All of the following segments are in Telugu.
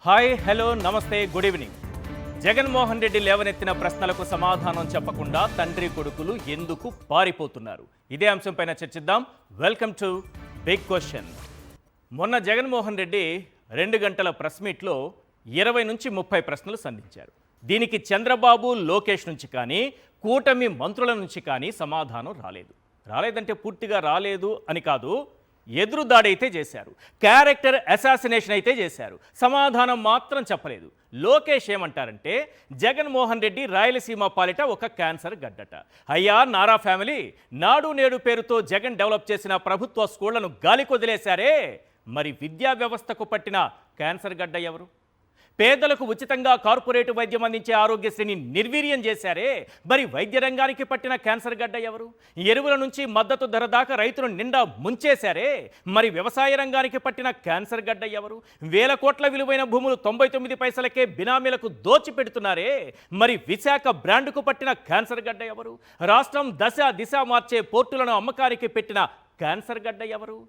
హాయ్ హలో నమస్తే గుడ్ ఈవినింగ్. జగన్మోహన్ రెడ్డి లేవనెత్తిన ప్రశ్నలకు సమాధానం చెప్పకుండా తండ్రి కొడుకులు ఎందుకు పారిపోతున్నారు? ఇదే అంశంపైన చర్చిద్దాం. Welcome to big question. మొన్న జగన్మోహన్ రెడ్డి 2 గంటల ప్రెస్ మీట్లో 20 నుంచి 30 ప్రశ్నలు సంధించారు. దీనికి చంద్రబాబు, లోకేష్ నుంచి కానీ కూటమి మంత్రుల నుంచి కానీ సమాధానం రాలేదంటే పూర్తిగా రాలేదు అని కాదు, ఎదురుదాడి అయితే చేశారు, క్యారెక్టర్ అసాసినేషన్ అయితే చేశారు, సమాధానం మాత్రం చెప్పలేదు. లోకేష్ ఏమంటారంటే జగన్మోహన్ రెడ్డి రాయలసీమ పాలిట ఒక క్యాన్సర్ గడ్డట. అయ్యా నారా ఫ్యామిలీ, నాడు నేడు పేరుతో జగన్ డెవలప్ చేసిన ప్రభుత్వ స్కూళ్లను గాలికొదిలేశారే, మరి విద్యా వ్యవస్థకు పట్టిన క్యాన్సర్ గడ్డ ఎవరు? పేదలకు ఉచితంగా కార్పొరేట్ వైద్యం అందించే ఆరోగ్యశ్రీని నిర్వీర్యం చేశారే, మరి వైద్య రంగానికి పట్టిన క్యాన్సర్ గడ్డ ఎవరు? ఎరువుల నుంచి మద్దతు ధర దాకా రైతును నిండా ముంచేశారే, మరి వ్యవసాయ రంగానికి పట్టిన క్యాన్సర్ గడ్డ ఎవరు? 1000 కోట్ల విలువైన భూములు 99 పైసలకే బినామీలకు దోచిపెడుతున్నారే, మరి విశాఖ బ్రాండ్కు పట్టిన క్యాన్సర్ గడ్డ ఎవరు? రాష్ట్రం దిశ మార్చే పోర్టులను అమ్మకానికి పెట్టిన క్యాన్సర్ గడ్డ ఎవరు?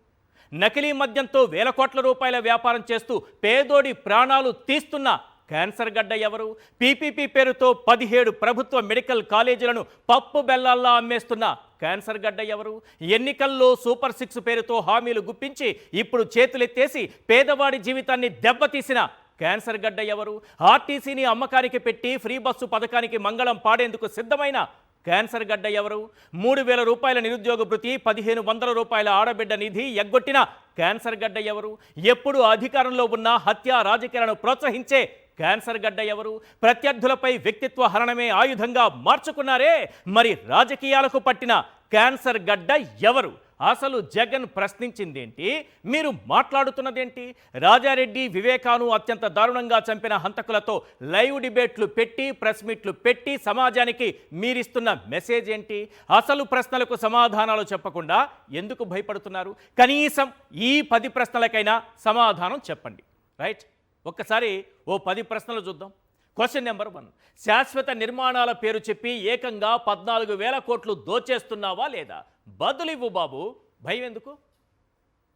నకిలీ మద్యంతో 1000 కోట్ల రూపాయల వ్యాపారం చేస్తూ పేదోడి ప్రాణాలు తీస్తున్న క్యాన్సర్ గడ్డ ఎవరు? పీపీపీ పేరుతో 17 ప్రభుత్వ మెడికల్ కాలేజీలను పప్పు బెల్లాల్లా అమ్మేస్తున్న క్యాన్సర్ గడ్డ ఎవరు? ఎన్నికల్లో సూపర్ 6 పేరుతో హామీలు గుప్పించి ఇప్పుడు చేతులెత్తేసి పేదవాడి జీవితాన్ని దెబ్బతీసిన క్యాన్సర్ గడ్డ ఎవరు? ఆర్టీసీని అమ్మకానికి పెట్టి ఫ్రీ బస్సు పథకానికి మంగళం పాడేందుకు సిద్ధమైన క్యాన్సర్ గడ్డ ఎవరు? 3000 రూపాయల నిరుద్యోగ భృతి, 1500 రూపాయల ఆడబిడ్డ నిధి ఎగ్గొట్టిన క్యాన్సర్ గడ్డ ఎవరు? ఎప్పుడు అధికారంలో ఉన్న హత్య రాజకీయాలను ప్రోత్సహించే క్యాన్సర్ గడ్డ ఎవరు? ప్రత్యర్థులపై వ్యక్తిత్వ హరణమే ఆయుధంగా మార్చుకున్నారే, మరి రాజకీయాలకు పట్టిన క్యాన్సర్ గడ్డ ఎవరు? అసలు జగన్ ప్రశ్నించిందేంటి, మీరు మాట్లాడుతున్నదేంటి? రాజారెడ్డి, వివేకాను అత్యంత దారుణంగా చంపిన హంతకులతో లైవ్ డిబేట్లు పెట్టి, ప్రెస్ మీట్లు పెట్టి సమాజానికి మీరిస్తున్న మెసేజ్ ఏంటి? అసలు ప్రశ్నలకు సమాధానాలు చెప్పకుండా ఎందుకు భయపడుతున్నారు? కనీసం ఈ 10 ప్రశ్నలకైనా సమాధానం చెప్పండి. రైట్, ఒక్కసారి ఓ 10 ప్రశ్నలు చూద్దాం. క్వశ్చన్ నెంబర్ 1, శాశ్వత నిర్మాణాల పేరు చెప్పి ఏకంగా 14,000 కోట్లు దోచేస్తున్నావా లేదా? బదులివ్వు బాబు, భయం ఎందుకు?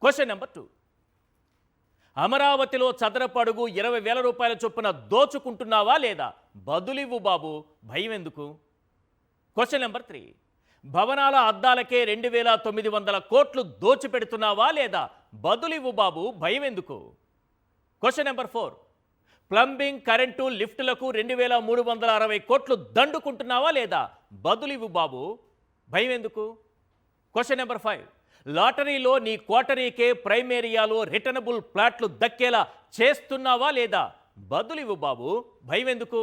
క్వశ్చన్ నెంబర్ 2, అమరావతిలో చదరపు అడుగు 20,000 రూపాయల చొప్పున దోచుకుంటున్నావా లేదా? బదులివ్వు బాబు, భయం ఎందుకు? క్వశ్చన్ నెంబర్ 3, భవనాల అద్దాలకే 2,900 కోట్లు దోచిపెడుతున్నావా లేదా? బదులివ్వు బాబు, భయం ఎందుకు? క్వశ్చన్ నెంబర్ 4, ప్లంబింగ్, కరెంటు, లిఫ్టులకు 2,360 కోట్లు దండుకుంటున్నావా లేదా? బదులివ్వు బాబు, భయం ఎందుకు? క్వశ్చన్ నెంబర్ 5, లాటరీలో నీ క్వార్టరీకే ప్రైమ్ ఏరియాలో రిటర్నబుల్ ప్లాట్లు దక్కేలా చేస్తున్నావా లేదా? బదులివ్వు బాబు, భయం ఎందుకు?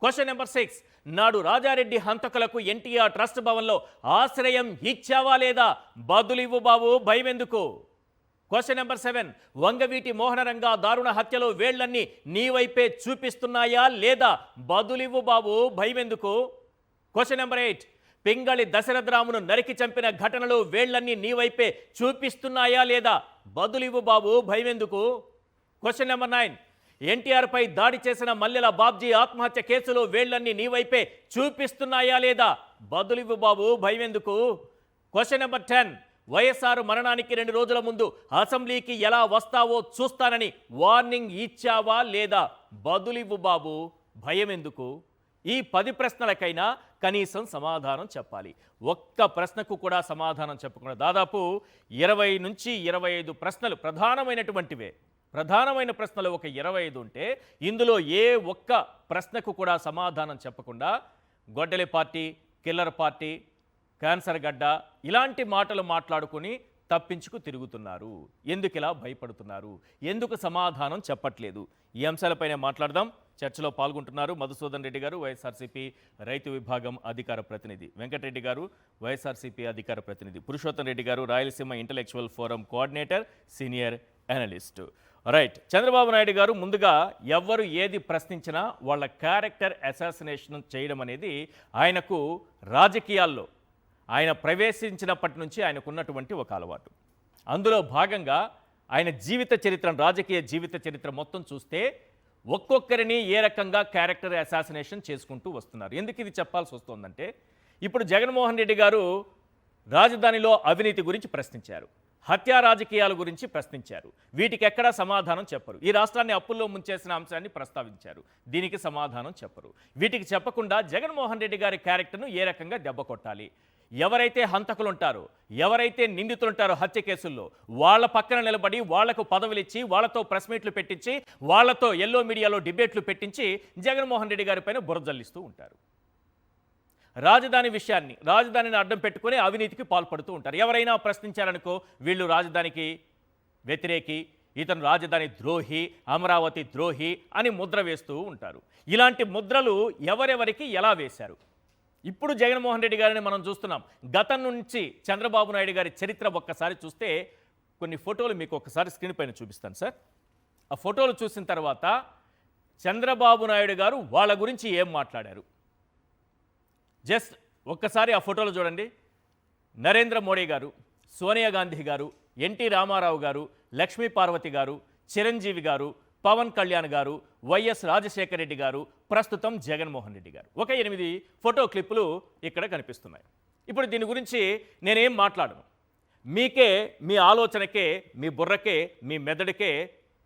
క్వశ్చన్ నెంబర్ 6, నాడు రాజారెడ్డి హంతకులకు ఎన్టీఆర్ ట్రస్ట్ భవన్లో ఆశ్రయం ఇచ్చావా లేదా? బదులివ్వు బాబు, భయం ఎందుకు? క్వశ్చన్ నెంబర్ 7, వంగవీటి మోహనరంగా దారుణ హత్యలో వేళ్లన్నీ నీ వైపే చూపిస్తున్నాయా లేదా? బదులివ్వు బాబు, భయం ఎందుకు? క్వశ్చన్ నెంబర్ 8, పింగళి దశరథరామును నరికి చంపిన ఘటనలో వేళ్లన్నీ నీ వైపే చూపిస్తున్నాయా లేదా? బదులివ్వు బాబు, భయం ఎందుకు? క్వశ్చన్ నెంబర్ 9, ఎన్టీఆర్ పై దాడి చేసిన మల్లెల బాబ్జీ ఆత్మహత్య కేసులో వేళ్లన్నీ నీ వైపే చూపిస్తున్నాయా లేదా? బదులివ్వు బాబు, భయం ఎందుకు? క్వశ్చన్ నెంబర్ 10, వైఎస్ఆర్ మరణానికి 2 రోజుల ముందు అసెంబ్లీకి ఎలా వస్తావో చూస్తానని వార్నింగ్ ఇచ్చావా లేదా? బదులివ్వు బాబు, భయం ఎందుకు? ఈ 10 ప్రశ్నలకైనా కనీసం సమాధానం చెప్పాలి. ఒక్క ప్రశ్నకు కూడా సమాధానం చెప్పకుండా దాదాపు 20 నుంచి 25 ప్రశ్నలు ప్రధానమైనటువంటివే. ప్రధానమైన ప్రశ్నలు ఒక 25 ఉంటే ఇందులో ఏ ఒక్క ప్రశ్నకు కూడా సమాధానం చెప్పకుండా గొడ్డలి పార్టీ, కిల్లర్ పార్టీ, క్యాన్సర్ గడ్డ ఇలాంటి మాటలు మాట్లాడుకుని తప్పించుకు తిరుగుతున్నారు. ఎందుకు ఇలా భయపడుతున్నారు? ఎందుకు సమాధానం చెప్పట్లేదు? ఈ అంశాలపైనే మాట్లాడదాం. చర్చలో పాల్గొంటున్నారు మధుసూదన్ రెడ్డి గారు, వైఎస్ఆర్సీపీ రైతు విభాగం అధికార ప్రతినిధి, వెంకటరెడ్డి గారు, వైఎస్ఆర్సీపీ అధికార ప్రతినిధి, పురుషోత్తం రెడ్డి గారు, Rayalaseema intellectual forum coordinator, senior analyst. Right, Chandrababu Naidu గారు ముందుగా ఎవరు ఏది ప్రశ్నించినా వాళ్ళ క్యారెక్టర్ అసాసినేషన్ చేయడం అనేది ఆయనకు రాజకీయాల్లో ఆయన ప్రవేశించినప్పటి నుంచి ఆయనకున్నటువంటి ఒక అలవాటు. అందులో భాగంగా ఆయన జీవిత చరిత్ర, రాజకీయ జీవిత చరిత్ర మొత్తం చూస్తే ఒక్కొక్కరిని ఏ రకంగా క్యారెక్టర్ అసాసినేషన్ చేసుకుంటూ వస్తున్నారు. ఎందుకు ఇది చెప్పాల్సి వస్తుందంటే, ఇప్పుడు జగన్మోహన్ రెడ్డి గారు రాజధానిలో అవినీతి గురించి ప్రశ్నించారు. హత్యా రాజకీయాల గురించి ప్రశ్నించారు. వీటికి ఎక్కడా సమాధానం చెప్పరు. ఈ రాష్ట్రాన్ని అప్పుల్లో ముంచేసిన అంశాన్ని ప్రస్తావించారు. దీనికి సమాధానం చెప్పరు. వీటికి చెప్పకుండా జగన్మోహన్ రెడ్డి గారి క్యారెక్టర్ను ఏ రకంగా దెబ్బ కొట్టాలి, ఎవరైతే హంతకులు ఉంటారో, ఎవరైతే నిందితులు ఉంటారో హత్య కేసుల్లో, వాళ్ళ పక్కన నిలబడి వాళ్లకు పదవులు ఇచ్చి, వాళ్లతో ప్రెస్ మీట్లు పెట్టించి, వాళ్లతో ఎల్లో మీడియాలో డిబేట్లు పెట్టించి జగన్మోహన్ రెడ్డి గారి పైన బురజల్లిస్తూ ఉంటారు. రాజధానిని అడ్డం పెట్టుకుని అవినీతికి పాల్పడుతూ ఉంటారు. ఎవరైనా ప్రశ్నించారనుకో, వీళ్ళు రాజధానికి వ్యతిరేకి, ఇతను రాజధాని ద్రోహి, అమరావతి ద్రోహి అని ముద్ర వేస్తూ ఉంటారు. ఇలాంటి ముద్రలు ఎవరెవరికి ఎలా వేశారు? ఇప్పుడు జగన్మోహన్ రెడ్డి గారిని మనం చూస్తున్నాం. గతం నుంచి చంద్రబాబు నాయుడు గారి చరిత్ర ఒక్కసారి చూస్తే, కొన్ని ఫోటోలు మీకు ఒక్కసారి స్క్రీన్ పైన చూపిస్తాను సార్. ఆ ఫోటోలు చూసిన తర్వాత చంద్రబాబు నాయుడు గారు వాళ్ళ గురించి ఏం మాట్లాడారు జస్ట్ ఒక్కసారి ఆ ఫోటోలు చూడండి. నరేంద్ర మోడీ గారు, సోనియా గాంధీ గారు, ఎన్టీ రామారావు గారు, లక్ష్మీ పార్వతి గారు, చిరంజీవి గారు, పవన్ కళ్యాణ్ గారు, వైఎస్ రాజశేఖర రెడ్డి గారు, ప్రస్తుతం జగన్మోహన్ రెడ్డి గారు. ఒక 8 ఫోటో క్లిప్పులు ఇక్కడ కనిపిస్తున్నాయి. ఇప్పుడు దీని గురించి నేనేం మాట్లాడను. మీకే, మీ ఆలోచనకే, మీ బుర్రకే, మీ మెదడుకే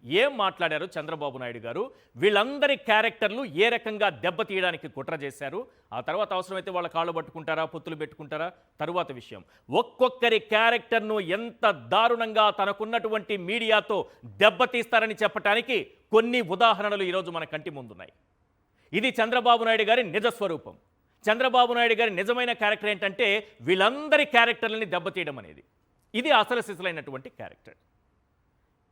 ఏం మాట్లాడారు చంద్రబాబు నాయుడు గారు, వీళ్ళందరి క్యారెక్టర్లు ఏ రకంగా దెబ్బతీయడానికి కుట్ర చేశారు, ఆ తర్వాత అవసరమైతే వాళ్ళ కాళ్ళు పట్టుకుంటారా, పొత్తులు పెట్టుకుంటారా, తరువాత విషయం. ఒక్కొక్కరి క్యారెక్టర్ను ఎంత దారుణంగా తనకున్నటువంటి మీడియాతో దెబ్బతీస్తారని చెప్పడానికి కొన్ని ఉదాహరణలు ఈరోజు మన కంటి ముందున్నాయి. ఇది చంద్రబాబు నాయుడు గారి నిజస్వరూపం. చంద్రబాబు నాయుడు గారి నిజమైన క్యారెక్టర్ ఏంటంటే వీళ్ళందరి క్యారెక్టర్లని దెబ్బతీయడం అనేది. ఇది అసలు సిసలైనటువంటి క్యారెక్టర్.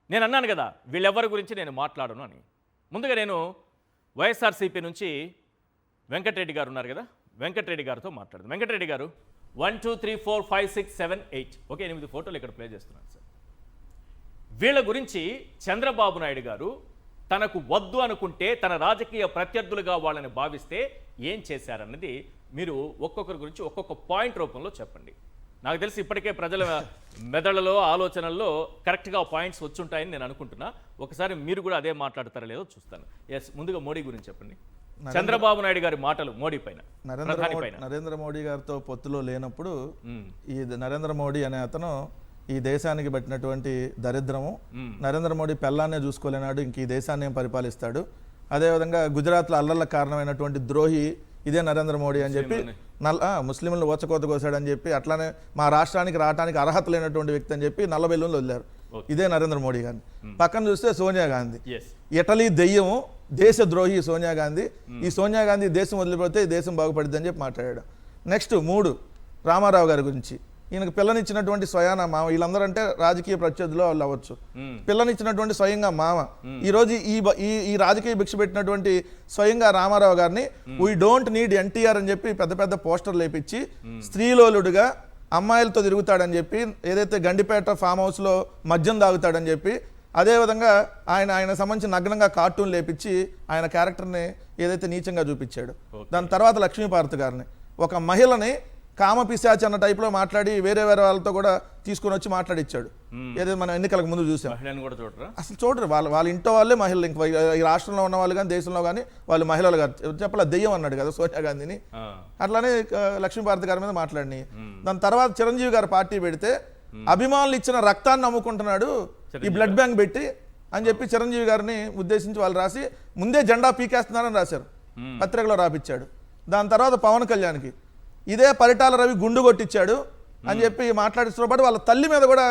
నేను అన్నాను కదా, వీళ్ళెవరి గురించి నేను మాట్లాడను అని. ముందుగా నేను వైఎస్ఆర్సీపీ నుంచి వెంకటరెడ్డి గారు ఉన్నారు కదా, వెంకటరెడ్డి గారితో మాట్లాడదు. వెంకటరెడ్డి గారు, 1 2 3 4 5 6 7 8 ఓకే 8 ఫోటోలు ఇక్కడ ప్లే చేస్తున్నాను సార్. వీళ్ళ గురించి చంద్రబాబు నాయుడు గారు తనకు వద్దు అనుకుంటే, తన రాజకీయ ప్రత్యర్థులుగా వాళ్ళని భావిస్తే ఏం చేశారన్నది మీరు ఒక్కొక్కరి గురించి ఒక్కొక్క పాయింట్ రూపంలో చెప్పండి. నాకు తెలిసి ఇప్పటికే ప్రజల మెదళ్ళలో, ఆలోచనల్లో కరెక్ట్గా పాయింట్స్ వచ్చుంటాయని నేను అనుకుంటున్నా. ఒకసారి మీరు కూడా అదే మాట్లాడతారో లేదో చూస్తాను. ఎస్, ముందుగా మోడీ గురించి చెప్పండి. చంద్రబాబు నాయుడు గారి మాటలు మోడీ పైన, నరేంద్ర మోడీ గారితో పొత్తులో లేనప్పుడు ఈ నరేంద్ర మోడీ అనే అతను ఈ దేశానికి పెట్టినటువంటి దరిద్రము, నరేంద్ర మోడీ పెళ్ళాన్నే చూసుకోలేనాడు, ఇంక ఈ దేశాన్ని ఏం పరిపాలిస్తాడు, అదేవిధంగా గుజరాత్లో అల్లర్లకు కారణమైనటువంటి ద్రోహి ఇదే నరేంద్ర మోడీ అని చెప్పి, ముస్లింలను ఓచకోత కోసాడని చెప్పి, అట్లానే మా రాష్ట్రానికి రావడానికి అర్హత లేనటువంటి వ్యక్తి అని చెప్పి నల్ల బెల్లులు వదిలారు. ఇదే నరేంద్ర మోడీ గాంధీ. పక్కన చూస్తే సోనియా గాంధీ, ఇటలీ దెయ్యము, దేశ ద్రోహి సోనియా గాంధీ. ఈ సోనియా గాంధీ దేశం వదిలిపోతే ఈ దేశం బాగుపడిద్ది అని చెప్పి మాట్లాడాడు. నెక్స్ట్ 3 రామారావు గారి గురించి, ఈయనకు పిల్లనిచ్చినటువంటి స్వయాన మామ, వీళ్ళందరూ అంటే రాజకీయ ప్రత్యర్థులు వాళ్ళు అవ్వచ్చు, పిల్లనిచ్చినటువంటి స్వయంగా మామ. ఈ రోజు ఈ రాజకీయ భిక్ష పెట్టినటువంటి స్వయంగా రామారావు గారిని వీ డోంట్ నీడ్ ఎన్టీఆర్ అని చెప్పి పెద్ద పెద్ద పోస్టర్లు లేపించి, స్త్రీలోలుడుగా అమ్మాయిలతో తిరుగుతాడని చెప్పి, ఏదైతే గండిపేట ఫామ్ హౌస్లో మద్యం తాగుతాడని చెప్పి, అదేవిధంగా ఆయన సంబంధించి నగ్నంగా కార్టూన్ లేపించి ఆయన క్యారెక్టర్ని ఏదైతే నీచంగా చూపించాడు. దాని తర్వాత లక్ష్మీపార్వతి గారిని, ఒక మహిళని కామపిశాచి అన్న టైప్లో మాట్లాడి వేరే వాళ్ళతో కూడా తీసుకొని వచ్చి మాట్లాడిచ్చాడు. ఏదైతే మనం ఎన్నికలకు ముందు చూసాం. అసలు చూడరు, వాళ్ళ ఇంట్లో వాళ్ళే మహిళలు, ఇంకా ఈ రాష్ట్రంలో ఉన్న వాళ్ళు కానీ దేశంలో కానీ వాళ్ళు మహిళలు గారు చెప్పాల దెయ్యం అన్నాడు కదా సోనియా గాంధీని. అట్లానే లక్ష్మీపార్వతి గారి మీద మాట్లాడినాయి. దాని తర్వాత చిరంజీవి గారు పార్టీ పెడితే అభిమానులు ఇచ్చిన రక్తాన్ని నమ్ముకుంటున్నాడు ఈ బ్లడ్ బ్యాంక్ పెట్టి అని చెప్పి చిరంజీవి గారిని ఉద్దేశించి వాళ్ళు రాసి ముందే జెండా పీకేస్తున్నారని రాశారు, పత్రికలో రాపిచ్చాడు. దాని తర్వాత పవన్ కళ్యాణ్కి ఇదే పరిటాల రవి గుండు కొట్టించాడు అని చెప్పి మాట్లాడిస్తున్న పాటు వాళ్ళ తల్లి మీద కూడా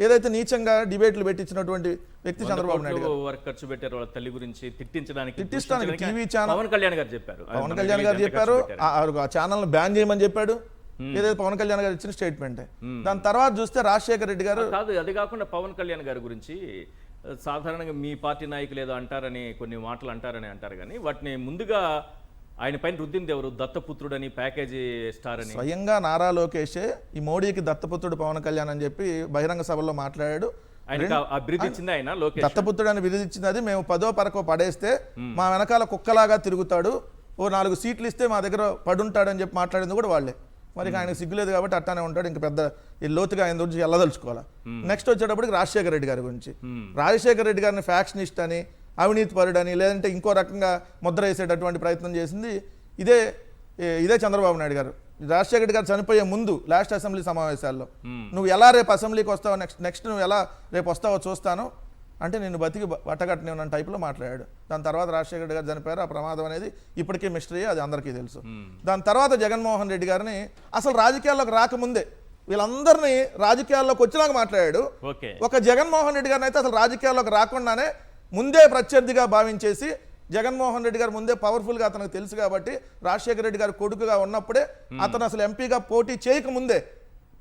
ఏదైతే నీచంగా డిబేట్లు పెట్టించినటువంటి వ్యక్తి చంద్రబాబు నాయుడు గారు. ఖర్చు పెట్టారు వాళ్ళ తల్లి గురించి తిట్టించడానికి టీవీ ఛానల్ పవన్ కళ్యాణ్ గారు చెప్పారు ఆ ఛానల్ బ్యాన్ చేయమని చెప్పాడు. ఏదైతే పవన్ కళ్యాణ్ గారు ఇచ్చిన స్టేట్మెంటే. దాని తర్వాత చూస్తే రాజశేఖర రెడ్డి గారు కాదు, అది కాకుండా పవన్ కళ్యాణ్ గారి గురించి సాధారణంగా మీ పార్టీ నాయకులు ఏదో అంటారని, కొన్ని మాటలు అంటారని అంటారు, కానీ వాటిని ముందుగా ఆయన పైన రుద్దింది ఎవరు? దత్తపుత్రుడని, ప్యాకేజీ స్టార్ అని. స్వయంగా నారా లోకేషే ఈ మోడీకి దత్తపుత్రుడు పవన్ కళ్యాణ్ అని చెప్పి బహిరంగ సభలో మాట్లాడాడు. దత్తపుత్రుడు అని బిరుదిచ్చింది. అది మేము 10వ పరకో పడేస్తే మా వెనకాల కుక్కలాగా తిరుగుతాడు, ఓ 4 సీట్లు ఇస్తే మా దగ్గర పడుంటాడని చెప్పి మాట్లాడింది కూడా వాళ్ళే. మరి ఆయనకు సిగ్గులేదు కాబట్టి అట్టానే ఉంటాడు, ఇంకా పెద్ద ఈ లోతుగా ఆయన గురించి వెళ్ళదలుచుకోవాలి. నెక్స్ట్ వచ్చేటప్పటికి రాజశేఖర రెడ్డి గారి గురించి, రాజశేఖర రెడ్డి గారిని ఫ్యాక్షనిస్ట్ అని, అవినీతి పరుడని, లేదంటే ఇంకో రకంగా ముద్ర వేసేటటువంటి ప్రయత్నం చేసింది ఇదే చంద్రబాబు నాయుడు గారు. రాజశేఖర రెడ్డి గారు చనిపోయే ముందు లాస్ట్ అసెంబ్లీ సమావేశాల్లో నువ్వు ఎలా రేపు అసెంబ్లీకి వస్తావో నెక్స్ట్ నువ్వు ఎలా రేపు వస్తావో చూస్తాను అంటే నేను బతికి బట్టగట్టనే ఉన్న టైప్లో మాట్లాడాడు. దాని తర్వాత రాజశేఖర రెడ్డి గారు చనిపోయారు. ఆ ప్రమాదం అనేది ఇప్పటికీ మిస్టరీ, అది అందరికీ తెలుసు. దాని తర్వాత జగన్మోహన్ రెడ్డి గారిని అసలు రాజకీయాల్లోకి రాకముందే వీళ్ళందరినీ రాజకీయాల్లోకి వచ్చేలాగా మాట్లాడాడు. ఒక జగన్మోహన్ రెడ్డి గారిని అయితే అసలు రాజకీయాల్లోకి రాకుండానే ముందే ప్రత్యర్థిగా భావించేసి, జగన్మోహన్ రెడ్డి గారు ముందే పవర్ఫుల్గా అతనికి తెలుసు కాబట్టి రాజశేఖర రెడ్డి గారు కొడుకుగా ఉన్నప్పుడే అతను అసలు ఎంపీగా పోటీ చేయకముందే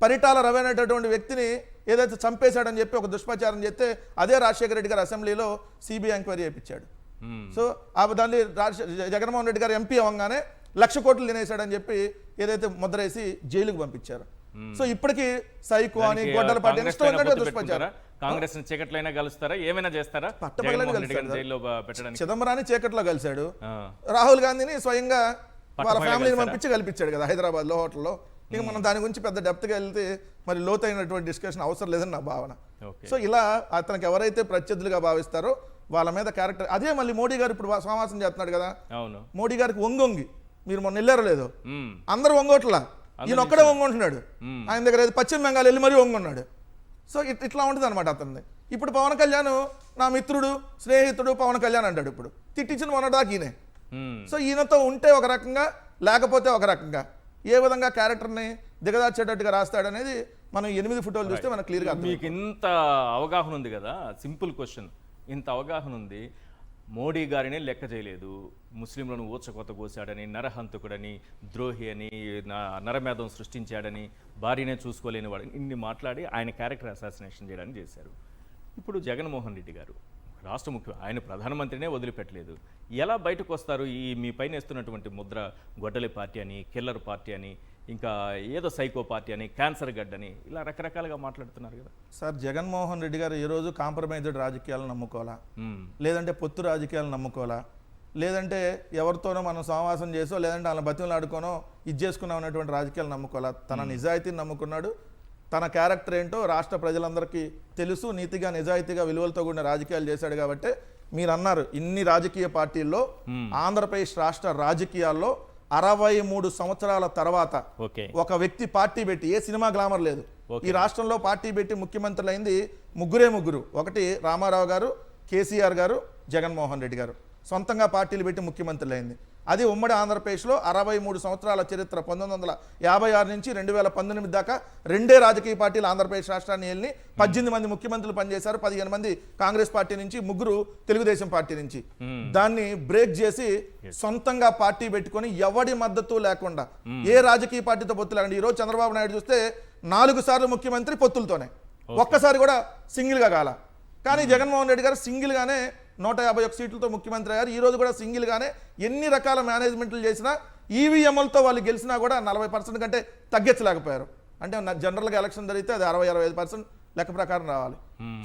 పరిటాల రవి అనేటటువంటి వ్యక్తిని ఏదైతే చంపేశాడని చెప్పి ఒక దుష్ప్రచారం చేస్తే అదే రాజశేఖర రెడ్డి గారు అసెంబ్లీలో సిబిఐ ఎంక్వైరీ చేయించాడు. సో దాన్ని జగన్మోహన్ రెడ్డి గారు ఎంపీ అవ్వగానే 1,00,000 కోట్లు తినేశాడని చెప్పి ఏదైతే ముద్రేసి జైలుకు పంపించారు. సో ఇప్పటికీ సైకో అని గొడ్డల పార్టీ దుష్ప్రచారం. కాంగ్రెస్ చీకట్లైనా కలుస్తారా, ఏమైనా చేస్తారా? చిదంబరాన్ని చీకట్లో కలిశాడు, రాహుల్ గాంధీని స్వయంగా వాళ్ళ ఫ్యామిలీని పంపించి కల్పించాడు కదా హైదరాబాద్ లో హోటల్లో. ఇక మనం దాని గురించి పెద్ద డెప్త్గా వెళ్తే మరి లోతైనటువంటి డిస్కషన్ అవసరం లేదని నా భావన. సో ఇలా అతనికి ఎవరైతే ప్రత్యర్థులుగా భావిస్తారో వాళ్ళ మీద క్యారెక్టర్ అదే. మళ్ళీ మోడీ గారు ఇప్పుడు సమావేశం చేస్తున్నాడు కదా, మోడీ గారికి వంగొంగి మీరు మొన్న వెళ్ళారో లేదో, అందరూ వంగోట్లా, ఈయన ఒక్కడే వంగుంటున్నాడు. ఆయన దగ్గర పశ్చిమ బెంగాల్ వెళ్ళి మరీ వంగున్నాడు. సో ఇట్లా ఉంటుంది అనమాట అతన్ని. ఇప్పుడు పవన్ కళ్యాణ్ నా మిత్రుడు స్నేహితుడు పవన్ కళ్యాణ్ అంటాడు. ఇప్పుడు తిట్టించిన మొన్నదాకా ఈయనే. సో ఈయనతో ఉంటే ఒక రకంగా, లేకపోతే ఒక రకంగా, ఏ విధంగా క్యారెక్టర్ని దిగదార్చేటట్టుగా రాస్తాడనేది మనం 8 ఫోటోలు చూస్తే మనకు క్లియర్గా. మీకు ఇంత అవగాహన ఉంది కదా, సింపుల్ క్వశ్చన్, ఇంత అవగాహన ఉంది, మోడీ గారిని లెక్క చేయలేదు, ముస్లింలను ఊచకొత కోసాడని, నరహంతకుడని, ద్రోహి అని, నరమేధం సృష్టించాడని, భార్యనే చూసుకోలేని వాడని ఇన్ని మాట్లాడి ఆయన క్యారెక్టర్ అసాసినేషన్ చేయడానికి చేశారు. ఇప్పుడు జగన్మోహన్ రెడ్డి గారు రాష్ట్ర ముఖ్యమంత్రి, ఆయన ప్రధానమంత్రినే వదిలిపెట్టలేదు. ఎలా బయటకు వస్తారు? ఈ మీ పైన వేస్తున్నటువంటి ముద్ర గొడ్డలి పార్టీ అని, కిల్లర్ పార్టీ అని, ఇంకా ఏదో సైకో పార్టీ అని, క్యాన్సర్ గడ్డని, ఇలా రకరకాలుగా మాట్లాడుతున్నారు కదా సార్. జగన్మోహన్ రెడ్డి గారు ఏ రోజు కాంప్రమైజ్డ్ రాజకీయాలను నమ్ముకోవాలా, లేదంటే పొత్తు రాజకీయాలను నమ్ముకోవాలా, లేదంటే ఎవరితోనో మనం సమావేశం చేసో, లేదంటే వాళ్ళ బతిమలు ఆడుకోనో ఇది చేసుకున్నాం అనేటువంటి రాజకీయాలు నమ్ముకోవాలా. తన నిజాయితీని నమ్ముకున్నాడు. తన క్యారెక్టర్ ఏంటో రాష్ట్ర ప్రజలందరికీ తెలుసు. నీతిగా నిజాయితీగా విలువలతో కూడిన రాజకీయాలు చేశాడు కాబట్టి మీరు అన్నారు ఇన్ని రాజకీయ పార్టీల్లో ఆంధ్రప్రదేశ్ రాష్ట్ర రాజకీయాల్లో 63 సంవత్సరాల తర్వాత ఒక వ్యక్తి పార్టీ పెట్టి, ఏ సినిమా గ్లామర్ లేదు, ఈ రాష్ట్రంలో పార్టీ పెట్టి ముఖ్యమంత్రులు అయింది ముగ్గురు. ఒకటి రామారావు గారు, కేసీఆర్ గారు, జగన్మోహన్ రెడ్డి గారు సొంతంగా పార్టీలు పెట్టి ముఖ్యమంత్రులు అయింది. అది ఉమ్మడి ఆంధ్రప్రదేశ్లో 63 సంవత్సరాల చరిత్ర. 1956 నుంచి 2019 దాకా 2 రాజకీయ పార్టీలు ఆంధ్రప్రదేశ్ రాష్ట్రాన్ని వెళ్ళి 18 మంది ముఖ్యమంత్రులు పనిచేశారు. 15 మంది కాంగ్రెస్ పార్టీ నుంచి, 3 తెలుగుదేశం పార్టీ నుంచి. దాన్ని బ్రేక్ చేసి సొంతంగా పార్టీ పెట్టుకొని ఎవడి మద్దతు లేకుండా, ఏ రాజకీయ పార్టీతో పొత్తు లేకుండా, ఈరోజు చంద్రబాబు నాయుడు చూస్తే 4 సార్లు ముఖ్యమంత్రి పొత్తులతోనే, ఒక్కసారి కూడా సింగిల్గా కాల. కానీ జగన్మోహన్ రెడ్డి గారు సింగిల్గానే 151 సీట్లతో ముఖ్యమంత్రి అయ్యారు. ఈ రోజు కూడా సింగిల్గానే ఎన్ని రకాల మేనేజ్మెంట్లు చేసినా, ఈవీఎంలతో వాళ్ళు గెలిచినా కూడా 40% కంటే తగ్గించలేకపోయారు. అంటే జనరల్గా ఎలక్షన్ జరిగితే అది 60-65% లెక్క ప్రకారం రావాలి.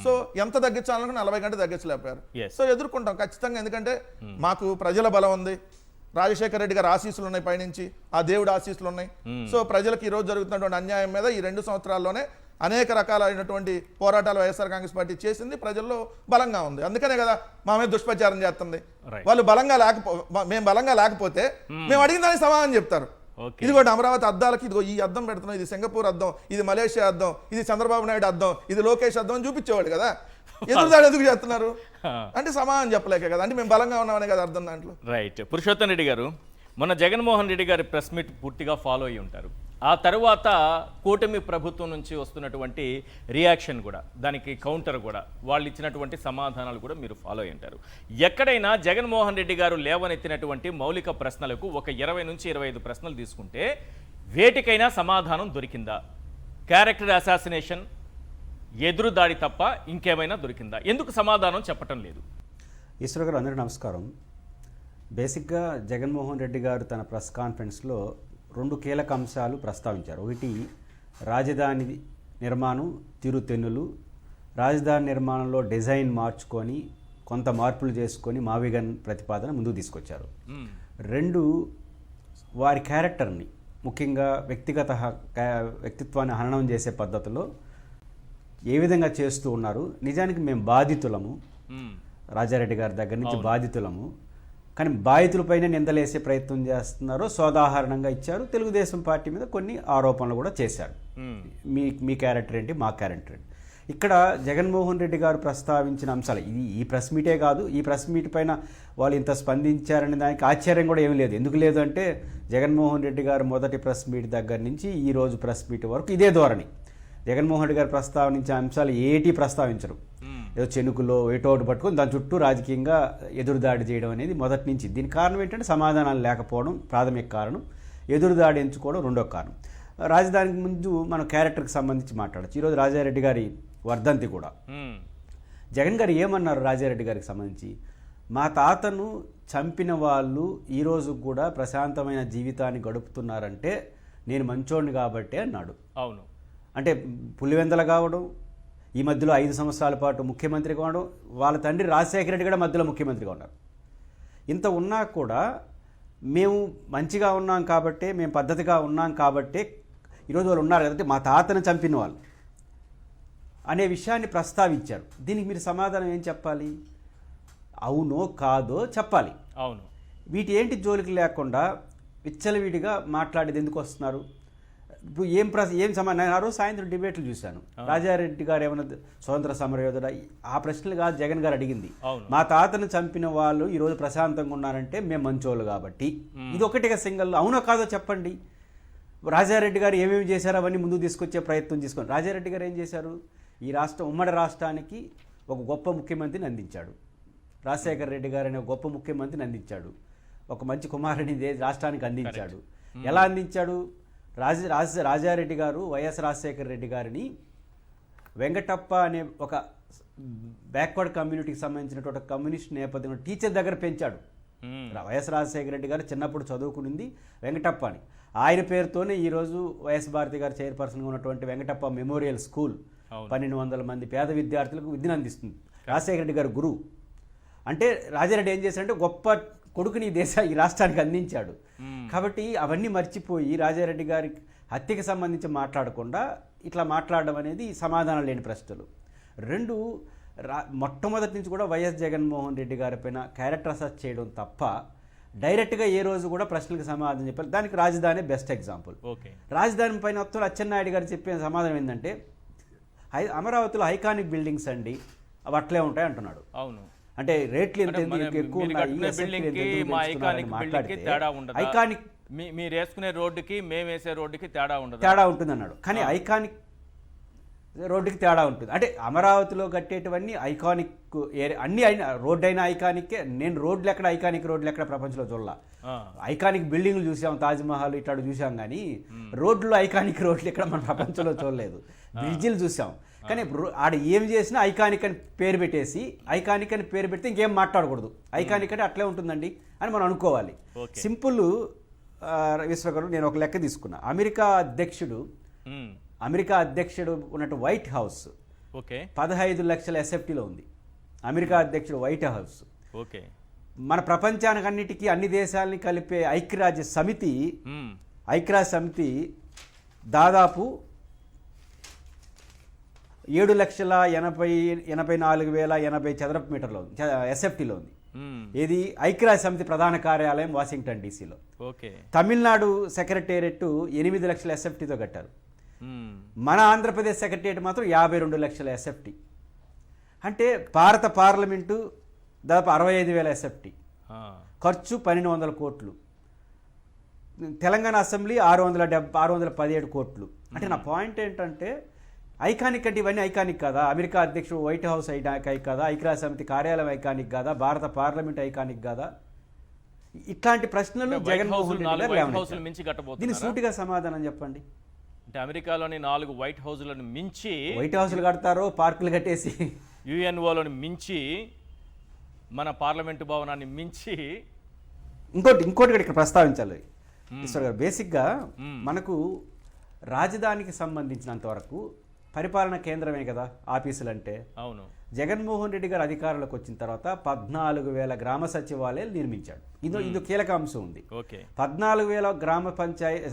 సో ఎంత తగ్గించాలనుకుని 40 కంటే తగ్గించలేకపోయారు. సో ఎదుర్కొంటాం ఖచ్చితంగా, ఎందుకంటే మాకు ప్రజల బలం ఉంది. రాజశేఖర రెడ్డి గారు ఆశీస్సులు ఉన్నాయి పైనుంచి, ఆ దేవుడు ఆశీస్సులు ఉన్నాయి. సో ప్రజలకు ఈరోజు జరుగుతున్నటువంటి అన్యాయం మీద ఈ 2 సంవత్సరాల్లోనే అనేక రకాలైనటువంటి పోరాటాలు వైఎస్ఆర్ కాంగ్రెస్ పార్టీ చేసింది, ప్రజల్లో బలంగా ఉంది. అందుకనే కదా మా మీద దుష్ప్రచారం చేస్తుంది. వాళ్ళు మేము బలంగా లేకపోతే మేము అడిగిన దానికి సమాధానం చెప్తారు. ఇదిగోటి అమరావతి అద్దాలకి, ఇదిగో ఈ అద్దం పెడుతున్నాం, ఇది సింగపూర్ అద్దం, ఇది మలేషియా అద్దం, ఇది చంద్రబాబు నాయుడు అద్దం, ఇది లోకేష్ అద్దం అని చూపించేవాడు కదా. ఎదురుదాడు ఎందుకు చేస్తున్నారు అంటే సమాధానం చెప్పలేక కదా. అంటే మేము బలంగా ఉన్నామనే కదా అర్థం దాంట్లో. రైట్. పురుషోత్తం రెడ్డి గారు, మొన్న జగన్మోహన్ రెడ్డి గారి ప్రెస్ మీట్ పూర్తిగా ఫాలో అయ్యి ఉంటారు. ఆ తర్వాత కూటమి ప్రభుత్వం నుంచి వస్తున్నటువంటి రియాక్షన్ కూడా, దానికి కౌంటర్ కూడా, వాళ్ళు ఇచ్చినటువంటి సమాధానాలు కూడా మీరు ఫాలో అయ్యి ఉంటారు. ఎక్కడైనా జగన్మోహన్ రెడ్డి గారు లేవనెత్తినటువంటి మౌలిక ప్రశ్నలకు ఒక 20 నుంచి 25 ప్రశ్నలు తీసుకుంటే వేటికైనా సమాధానం దొరికిందా? క్యారెక్టర్ అసాసినేషన్, ఎదురుదాడి తప్ప ఇంకేమైనా దొరికిందా? ఎందుకు సమాధానం చెప్పటం లేదు? ఈశ్వర్ గారు, అందరికీ నమస్కారం. బేసిక్గా జగన్మోహన్ రెడ్డి గారు తన ప్రెస్ కాన్ఫరెన్స్లో 2 కీలక అంశాలు ప్రస్తావించారు. ఒకటి రాజధాని నిర్మాణం తీరుతెన్నులు, రాజధాని నిర్మాణంలో డిజైన్ మార్చుకొని కొంత మార్పులు చేసుకొని మావిగన్ ప్రతిపాదన ముందుకు తీసుకొచ్చారు. 2 వారి క్యారెక్టర్ని, ముఖ్యంగా వ్యక్తిత్వాన్ని హననం చేసే పద్ధతిలో ఏ విధంగా చేస్తూ ఉన్నారు. నిజానికి మేము బాధితులము, రాజారెడ్డి గారి దగ్గర నుంచి బాధితులము, కానీ బాధితులపైన నిందలేసే ప్రయత్నం చేస్తున్నారో సోదాహరణంగా ఇచ్చారు. తెలుగుదేశం పార్టీ మీద కొన్ని ఆరోపణలు కూడా చేశారు. మీ క్యారెక్టర్ ఏంటి, మా క్యారెక్టర్ ఏంటి. ఇక్కడ జగన్మోహన్ రెడ్డి గారు ప్రస్తావించిన అంశాలు ఈ ప్రెస్ మీటే కాదు, ఈ ప్రెస్ మీట్ పైన వాళ్ళు ఇంత స్పందించారనే దానికి ఆశ్చర్యం కూడా ఏమీ లేదు. ఎందుకు లేదు అంటే జగన్మోహన్ రెడ్డి గారు మొదటి ప్రెస్ మీట్ దగ్గర నుంచి ఈ రోజు ప్రెస్ మీట్ వరకు ఇదే ధోరణి. జగన్మోహన్ రెడ్డి గారు ప్రస్తావించే అంశాలు ఏటి ప్రస్తావించరు. ఏదో చెనుకులో ఏటోటి పట్టుకొని దాని చుట్టూ రాజకీయంగా ఎదురుదాడి చేయడం అనేది మొదటి నుంచి. దీనికి కారణం ఏంటంటే సమాధానాలు లేకపోవడం ప్రాథమిక కారణం, ఎదురుదాడి ఎంచుకోవడం రెండో కారణం. రాజధానికి ముందు మనం క్యారెక్టర్కి సంబంధించి మాట్లాడచ్చు. ఈరోజు రాజారెడ్డి గారి వర్ధంతి కూడా. జగన్ గారు ఏమన్నారు రాజారెడ్డి గారికి సంబంధించి? మా తాతను చంపిన వాళ్ళు ఈరోజు కూడా ప్రశాంతమైన జీవితాన్ని గడుపుతున్నారంటే నేను మంచోడిని కాబట్టే అన్నాడు. అవును. అంటే పులివెందల కావడం, ఈ మధ్యలో 5 సంవత్సరాల పాటు ముఖ్యమంత్రి కావడం, వాళ్ళ తండ్రి రాజశేఖర రెడ్డి కూడా మధ్యలో ముఖ్యమంత్రిగా ఉన్నారు. ఇంత ఉన్నా కూడా మేము మంచిగా ఉన్నాం కాబట్టే, మేము పద్ధతిగా ఉన్నాం కాబట్టే ఈరోజు వాళ్ళు ఉన్నారు కదంటే మా తాతను చంపిన వాళ్ళు అనే విషయాన్ని ప్రస్తావించారు. దీనికి మీరు సమాధానం ఏం చెప్పాలి? అవునో కాదో చెప్పాలి. అవును. వీటి ఏంటి జోలికి లేకుండా విచ్చలవిడిగా మాట్లాడేది ఎందుకు వస్తున్నారు? ఇప్పుడు ఏం సమాధానం? ఆ రోజు సాయంత్రం డిబేట్లు చూశాను. రాజారెడ్డి గారు ఏమన్నా స్వతంత్ర సమరయోధుడా? ఆ ప్రశ్నలు కాదు జగన్ గారు అడిగింది. మా తాతను చంపిన వాళ్ళు ఈరోజు ప్రశాంతంగా ఉన్నారంటే మేము మంచోళ్ళు కాబట్టి. ఇది ఒకటిగా సింగల్. అవునో కాదో చెప్పండి. రాజారెడ్డి గారు ఏమేమి చేశారో అవన్నీ ముందుకు తీసుకొచ్చే ప్రయత్నం చేసుకోండి. రాజారెడ్డి గారు ఏం చేశారు? ఈ ఉమ్మడి రాష్ట్రానికి ఒక గొప్ప ముఖ్యమంత్రిని అందించాడు. రాజశేఖర రెడ్డి గారు అనే గొప్ప ముఖ్యమంత్రిని అందించాడు. ఒక మంచి కుమారుని రాష్ట్రానికి అందించాడు. ఎలా అందించాడు? రాజారెడ్డి గారు వైఎస్ రాజశేఖర రెడ్డి గారిని వెంకటప్ప అనే ఒక బ్యాక్వర్డ్ కమ్యూనిటీకి సంబంధించినటువంటి కమ్యూనిస్ట్ నేపథ్యంలో టీచర్ దగ్గర పెంచాడు. వైఎస్ రాజశేఖర రెడ్డి గారు చిన్నప్పుడు చదువుకునింది వెంకటప్ప అని. ఆయన పేరుతోనే ఈరోజు వైఎస్ భారతి గారు చైర్పర్సన్గా ఉన్నటువంటి వెంకటప్ప మెమోరియల్ స్కూల్ 1200 మంది పేద విద్యార్థులకు విద్యను అందిస్తుంది. రాజశేఖర రెడ్డి గారు గురువు. అంటే రాజారెడ్డి ఏం చేశాడంటే గొప్ప కొడుకుని ఈ రాష్ట్రానికి అందించాడు. కాబట్టి అవన్నీ మర్చిపోయి రాజారెడ్డి గారి హత్యకి సంబంధించి మాట్లాడకుండా ఇట్లా మాట్లాడడం అనేది సమాధానం లేని ప్రశ్నలు. రెండు, మొట్టమొదటి నుంచి కూడా వైఎస్ జగన్మోహన్ రెడ్డి గారి పైన క్యారెక్టర్ అసెస్ చేయడం తప్ప డైరెక్ట్గా ఏ రోజు కూడా ప్రశ్నలకు సమాధానం చెప్పారు. దానికి రాజధాని బెస్ట్ ఎగ్జాంపుల్. రాజధాని పైన మొత్తం అచ్చెన్నాయుడు గారు చెప్పిన సమాధానం ఏంటంటే అమరావతిలో ఐకానిక్ బిల్డింగ్స్ అండి అవి అట్లే ఉంటాయి అంటున్నాడు. అవును. అంటే రేట్లు ఎంత ఎక్కువ ఐకానిక్ మీరు వేసుకునే రోడ్డుకి మేము వేసే రోడ్డుకి తేడా ఉంటుంది అన్నాడు. కానీ ఐకానిక్ రోడ్డుకి తేడా ఉంటుంది. అంటే అమరావతిలో కట్టేటివన్నీ ఐకానిక్ అన్ని రోడ్డు అయినా ఐకానిక్కే. నేను రోడ్లు ఎక్కడ ఐకానిక్ రోడ్లు ఎక్కడ ప్రపంచంలో చూడాల. ఐకానిక్ బిల్డింగ్లు చూసాం, తాజ్మహల్ ఇట్లా చూసాం, కానీ రోడ్లు ఐకానిక్ రోడ్లు ఎక్కడ మన ప్రపంచంలో చూడలేదు. బ్రిడ్జిలు చూసాం, కానీ ఆడ ఏం చేసినా ఐకానిక్ అని పేరు పెట్టేసి ఐకానిక్ అని పేరు పెడితే ఇంకేం మాట్లాడకూడదు. ఐకానిక్ అంటే అట్లే ఉంటుందండి అని మనం అనుకోవాలి. సింపుల్. విశ్వకరు నేను ఒక లెక్క తీసుకున్నా. అమెరికా అధ్యక్షుడు ఉన్నట్టు వైట్ హౌస్ 15 లక్షల ఎస్ఎఫ్టీలో ఉంది. అమెరికా అధ్యక్షుడు వైట్ హౌస్. మన ప్రపంచానికి అన్నిటికీ అన్ని దేశాలని కలిపే ఐక్యరాజ్య సమితి దాదాపు 7,84,080 చదరపు మీటర్లో ఉంది, ఎస్ఎఫ్టీలో ఉంది. ఇది ఐక్యరాజ్య సమితి ప్రధాన కార్యాలయం వాషింగ్టన్ డీసీలో. తమిళనాడు సెక్రటేరియట్ 8 లక్షల ఎస్ఎఫ్టీతో కట్టారు. మన ఆంధ్రప్రదేశ్ సెక్రటేరియట్ మాత్రం 52 లక్షల ఎస్ఎఫ్టీ. అంటే భారత పార్లమెంటు దాదాపు 65,000 ఎస్ఎఫ్టీ, ఖర్చు 1,200 కోట్లు. తెలంగాణ అసెంబ్లీ 617 కోట్లు. అంటే నా పాయింట్ ఏంటంటే ఐకానిక్ అంటే ఇవన్నీ ఐకానిక్ కదా? అమెరికా అధ్యక్షుడు వైట్ హౌస్ ఐకానిక్ కదా? ఐక్యరాజ్య సమితి కార్యాలయం ఐకానిక్ కదా? భారత పార్లమెంట్ ఐకానిక్ కదా? ఇట్లాంటి ప్రశ్నలు జగన్మోహన్ రెడ్డి గారు దీన్ని సూటిగా సమాధానం చెప్పండి. అంటే అమెరికాలోని 4 వైట్ హౌస్లను మించి వైట్ హౌస్లు కడతారో పార్కులు కట్టేసి యుఎన్ఓలను మించి మన పార్లమెంటు భవనాన్ని మించి ఇంకోటి ఇక్కడ ప్రస్తావించాలి ఈశ్వర్ గారు. బేసిక్గా మనకు రాజధానికి సంబంధించినంత వరకు పరిపాలన కేంద్రమే కదా ఆఫీసులు అంటే. అవును. జగన్మోహన్ రెడ్డి గారు అధికారంలోకి వచ్చిన తర్వాత 14,000 గ్రామ సచివాలయాలు నిర్మించాడు. ఇది కీలక అంశం ఉంది. 14,000 గ్రామ పంచాయతీ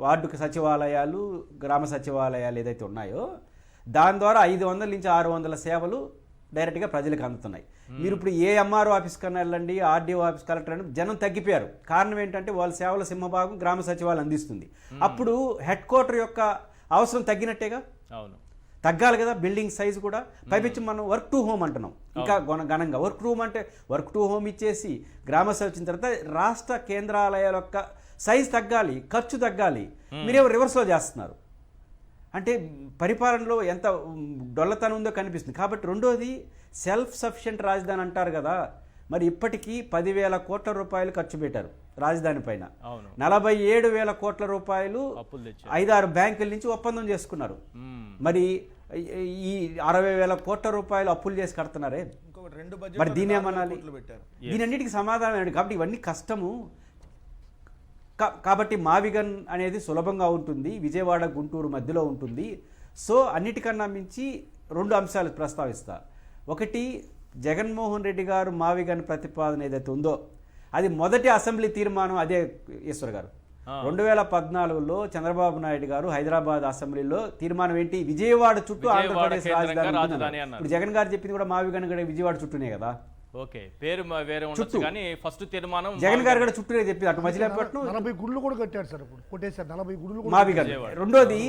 వార్డుకు సచివాలయాలు, గ్రామ సచివాలయాలు ఏదైతే ఉన్నాయో దాని ద్వారా 500 నుంచి 600 సేవలు డైరెక్ట్గా ప్రజలకు అందుతున్నాయి. మీరు ఇప్పుడు ఏ ఎంఆర్ఓ ఆఫీస్ కన్నా వెళ్ళండి, ఆర్డీఓ ఆఫీస్, కలెక్టర్ అని జనం తగ్గిపోయారు. కారణం ఏంటంటే వాళ్ళ సేవల సింహభాగం గ్రామ సచివాలయం అందిస్తుంది. అప్పుడు హెడ్ క్వార్టర్ యొక్క అవసరం తగ్గినట్టేగా, అవును, తగ్గాలి కదా. బిల్డింగ్ సైజు కూడా పైపించి మనం వర్క్ టు హోమ్ అంటున్నాం, ఇంకా ఘనంగా వర్క్ రూమ్ అంటే వర్క్ టు హోమ్ ఇచ్చేసి గ్రామ సభ వచ్చిన తర్వాత రాష్ట్ర కేంద్రాలయాల యొక్క సైజు తగ్గాలి, ఖర్చు తగ్గాలి. మీరేమో రివర్స్లో చేస్తున్నారు. అంటే పరిపాలనలో ఎంత డొల్లతనం ఉందో కనిపిస్తుంది. కాబట్టి రెండోది సెల్ఫ్ సఫిషియెంట్ రాజధాని అంటారు కదా, మరి ఇప్పటికీ 10,000 కోట్ల రూపాయలు ఖర్చు పెట్టారు రాజధాని పైన. 47,000 కోట్ల రూపాయలు 5-6 బ్యాంకుల నుంచి ఒప్పందం చేసుకున్నారు. మరి ఈ 60,000 కోట్ల రూపాయలు అప్పులు చేసి కడుతున్నారే, మరి దీని ఏమనాలి? దీని అన్నిటికీ సమాధానం ఏంటి? కాబట్టి ఇవన్నీ కష్టము. కాబట్టి మావిగన్ అనేది సులభంగా ఉంటుంది, విజయవాడ గుంటూరు మధ్యలో ఉంటుంది. సో అన్నిటికన్నా మించి 2 అంశాలు ప్రస్తావిస్తా. ఒకటి, జగన్మోహన్ రెడ్డి గారు మావిగన్ ప్రతిపాదన ఏదైతే ఉందో అది మొదటి అసెంబ్లీ తీర్మానం. అదే ఈశ్వర్ గారు 2014లో చంద్రబాబు నాయుడు గారు హైదరాబాద్ అసెంబ్లీలో తీర్మానం ఏంటి? విజయవాడ చుట్టూ ఆంధ్రప్రదేశ్ రాజధాని. ఇప్పుడు జగన్ గారు చెప్పింది కూడా మావిగన్ కూడా విజయవాడ చుట్టూనే కదా. ఓకే, పేరు వేరే ఉండొచ్చు కానీ ఫస్ట్ తీర్మానం జగన్ గారు కూడా చుట్టూనే చెప్పింది. అటు మజిలీపట్నం 40 గుళ్ళు కూడా కట్టాడు సార్, ఇప్పుడు కొట్టేశారు 40 గుళ్ళు మావిగన్. రెండోది,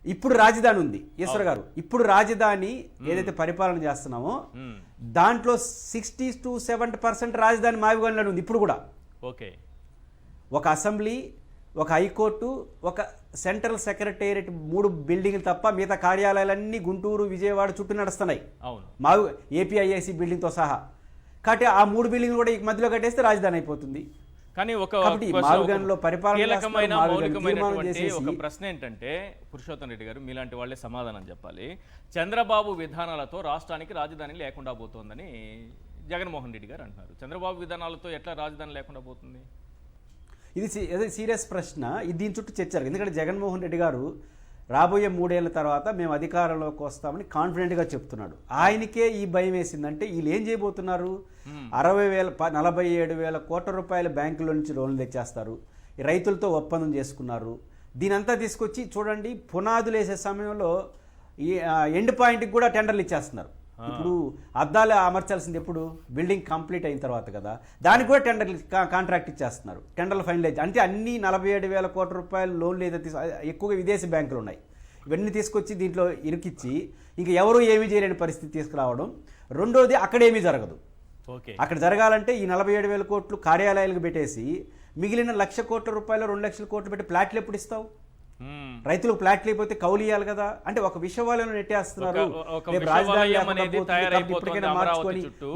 ఇప్పుడు రాజధాని ఉంది ఈశ్వర్ గారు. ఇప్పుడు రాజధాని ఏదైతే పరిపాలన చేస్తున్నామో దాంట్లో 60-70% రాజధాని మావిగన్లో ఉంది ఇప్పుడు కూడా. ఓకే, ఒక అసెంబ్లీ, ఒక హైకోర్టు, ఒక సెంట్రల్ సెక్రటేరియట్ 3 బిల్డింగ్లు తప్ప మిగతా కార్యాలయాలన్నీ గుంటూరు, విజయవాడ చుట్టూ నడుస్తున్నాయి. అవును, ఏపీఐఐసి బిల్డింగ్తో సహా. కాబట్టి ఆ 3 బిల్డింగ్లు కూడా ఈ మధ్యలో కట్టేస్తే రాజధాని అయిపోతుంది. కానీ ఒక ప్రశ్న ఏంటంటే, పురుషోత్తం రెడ్డి గారు మీలాంటి వాళ్ళే సమాధానం చెప్పాలి. చంద్రబాబు విధానాలతో రాష్ట్రానికి రాజధాని లేకుండా పోతుందని జగన్మోహన్ రెడ్డి గారు అంటున్నారు. చంద్రబాబు విధానాలతో ఎట్లా రాజధాని లేకుండా పోతుంది? ఇది సీరియస్ ప్రశ్న. దీని చుట్టూ చర్చారు. ఎందుకంటే జగన్మోహన్ రెడ్డి గారు రాబోయే 3 ఏళ్ల తర్వాత మేము అధికారంలోకి వస్తామని కాన్ఫిడెంట్గా చెప్తున్నాడు. ఆయనకే ఈ భయం వేసిందంటే వీళ్ళు ఏం చేయబోతున్నారు? 47,000 కోట్ల రూపాయల బ్యాంకుల నుంచి లోన్లు తెచ్చేస్తారు. రైతులతో ఒప్పందం చేసుకున్నారు. దీనంతా తీసుకొచ్చి చూడండి, పునాదులు వేసే సమయంలో ఈ ఎండ్ పాయింట్కి కూడా టెండర్లు ఇచ్చేస్తున్నారు. ఇప్పుడు అద్దాలు అమర్చాల్సింది ఎప్పుడు? బిల్డింగ్ కంప్లీట్ అయిన తర్వాత కదా. దానికి కూడా టెండర్లు కాంట్రాక్ట్ ఇచ్చేస్తున్నారు. టెండర్లు ఫైనలైజ్ అంటే అన్ని 47,000 కోట్ల రూపాయల లోన్లు ఏదైతే ఎక్కువగా విదేశీ బ్యాంకులు ఉన్నాయి, ఇవన్నీ తీసుకొచ్చి దీంట్లో ఇరికిచ్చి ఇంకా ఎవరు ఏమీ చేయలేని పరిస్థితి తీసుకురావడం. రెండోది, అక్కడేమీ జరగదు. అక్కడ జరగాలంటే ఈ 47,000 కోట్లు కార్యాలయాలకు పెట్టేసి మిగిలిన 1,00,000 కోట్ల రూపాయలు 2,00,000 కోట్లు పెట్టి ప్లాట్లు ఎప్పుడు ఇస్తావు? రైతులకు ప్లాట్లు అయిపోతే కౌలు ఇవ్వాలి కదా. అంటే ఒక విషవాలను నెట్టేస్తున్నారు.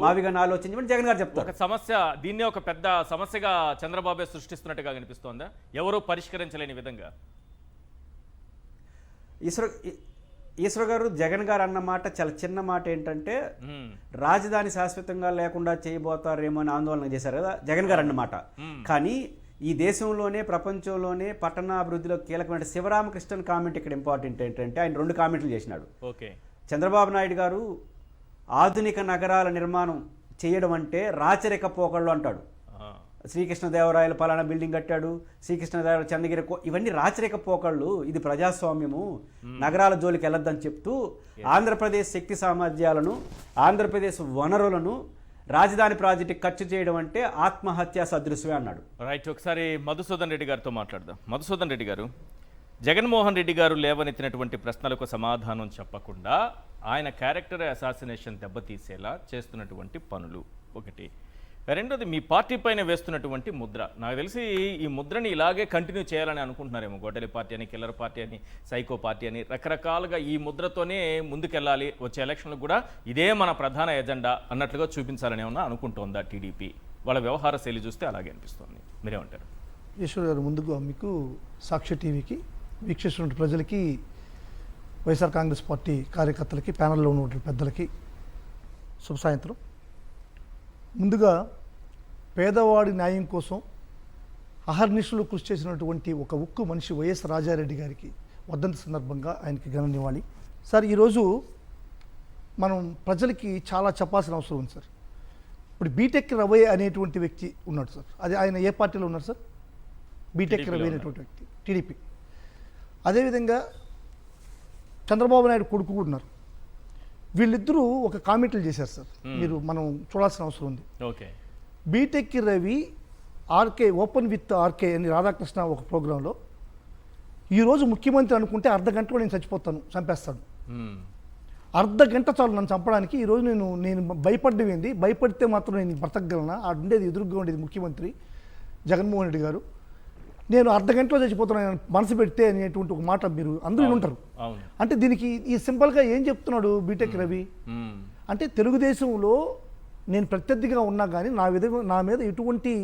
మావిగన్ ఆలోచించమని జగన్ గారు చెప్తారు. ఒక సమస్య, దీన్ని ఒక పెద్ద సమస్యగా చంద్రబాబు సృష్టిస్తున్నట్టుగా కనిపిస్తోందా? ఎవరు పరిష్కరించలేని విధంగా? ఈశ్వర్ గారు, జగన్ గారు అన్న మాట చాలా చిన్న మాట. ఏంటంటే రాజధాని శాశ్వతంగా లేకుండా చేయబోతారేమో అని ఆందోళన చేశారు కదా జగన్ గారు అన్నమాట. కానీ ఈ దేశంలోనే ప్రపంచంలోనే పట్టణాభివృద్ధిలో కీలకమైన శివరామకృష్ణన్ కామెంట్ ఇక్కడ ఇంపార్టెంట్. ఏంటంటే ఆయన 2 కామెంట్లు చేసినాడు. చంద్రబాబు నాయుడు గారు ఆధునిక నగరాల నిర్మాణం చేయడం అంటే రాచరిక పోకళ్ళు అంటాడు. శ్రీకృష్ణదేవరాయలు పలానా బిల్డింగ్ కట్టాడు, శ్రీకృష్ణదేవరాయలు చంద్రగిరి, ఇవన్నీ రాచరిక పోకళ్ళు. ఇది ప్రజాస్వామ్యము, నగరాల జోలికి వెళ్ళొద్దని చెప్తూ ఆంధ్రప్రదేశ్ శక్తి సామర్థ్యాలను, ఆంధ్రప్రదేశ్ వనరులను రాజధాని ప్రాజెక్టు ఖర్చు చేయడం అంటే ఆత్మహత్య సదృశ్యమే అన్నాడు. రైట్, ఒకసారి మధుసూదన్ రెడ్డి గారితో మాట్లాడదాం. మధుసూదన్ రెడ్డి గారు, జగన్మోహన్ రెడ్డి గారు లేవనెత్తినటువంటి ప్రశ్నలకు సమాధానం చెప్పకుండా ఆయన క్యారెక్టర్ అసాసినేషన్ దెబ్బతీసేలా చేస్తున్నటువంటి పనులు ఒకటి. రెండోది, మీ పార్టీ పైన వేస్తున్నటువంటి ముద్ర. నాకు తెలిసి ఈ ముద్రని ఇలాగే కంటిన్యూ చేయాలని అనుకుంటున్నారేమో. గొడ్డలి పార్టీ అని, కిల్లర్ పార్టీ అని, సైకో పార్టీ అని రకరకాలుగా ఈ ముద్రతోనే ముందుకెళ్ళాలి, వచ్చే ఎలక్షన్లకు కూడా ఇదే మన ప్రధాన ఎజెండా అన్నట్లుగా చూపించాలని ఏమన్నా అనుకుంటోందా టీడీపీ? వాళ్ళ వ్యవహార శైలి చూస్తే అలాగే అనిపిస్తుంది. మీరేమంటారు? ఈశ్వర్ గారు, ముందుగా మీకు సాక్షి టీవీకి వీక్షిస్తున్న ప్రజలకి, వైఎస్ఆర్ కాంగ్రెస్ పార్టీ కార్యకర్తలకి, ప్యానల్లో ఉన్నటువంటి పెద్దలకి శుభ సాయంత్రం. ముందుగా పేదవాడి న్యాయం కోసం అహర్నిశలు కృషి చేసినటువంటి ఒక ఉక్కు మనిషి వైఎస్ రాజారెడ్డి గారికి వర్ధంతి సందర్భంగా ఆయనకి ఘన నివాళి. సార్, ఈరోజు మనం ప్రజలకి చాలా చెప్పాల్సిన అవసరం ఉంది సార్. ఇప్పుడు బీటెక్ రవి అనేటువంటి వ్యక్తి ఉన్నాడు సార్. అది ఆయన ఏ పార్టీలో ఉన్నారు సార్? బీటెక్ రవి అనేటువంటి వ్యక్తి టీడీపీ. అదేవిధంగా చంద్రబాబు నాయుడు కొడుకు కూడా ఉన్నారు. వీళ్ళిద్దరూ ఒక కామెంట్లు చేశారు సార్, మీరు మనం చూడాల్సిన అవసరం ఉంది. Okay. B Tech Ravi RK open with RK అని రాధాకృష్ణ ఒక ప్రోగ్రాంలో ఈరోజు ముఖ్యమంత్రి అనుకుంటే అర్ధ గంటలో నేను చచ్చిపోతాను, చంపేస్తాడు. అర్ధ గంట చాలు నన్ను చంపడానికి. ఈరోజు నేను భయపడ్డం ఏంది, భయపడితే మాత్రం నేను బ్రతకగలనా? ఆ ఉండేది ఎదురుగా ఉండేది ముఖ్యమంత్రి జగన్మోహన్ రెడ్డి గారు. నేను అర్ధ గంటలో చచ్చిపోతున్నాను మనసు పెడితే అనేటువంటి ఒక మాట మీరు అందరూ ఉంటారు. అంటే దీనికి ఈ సింపుల్గా ఏం చెప్తున్నాడు బీటెక్ రవి అంటే, తెలుగుదేశంలో నేను ప్రత్యర్థిగా ఉన్నా కానీ నా మీద ఎటువంటి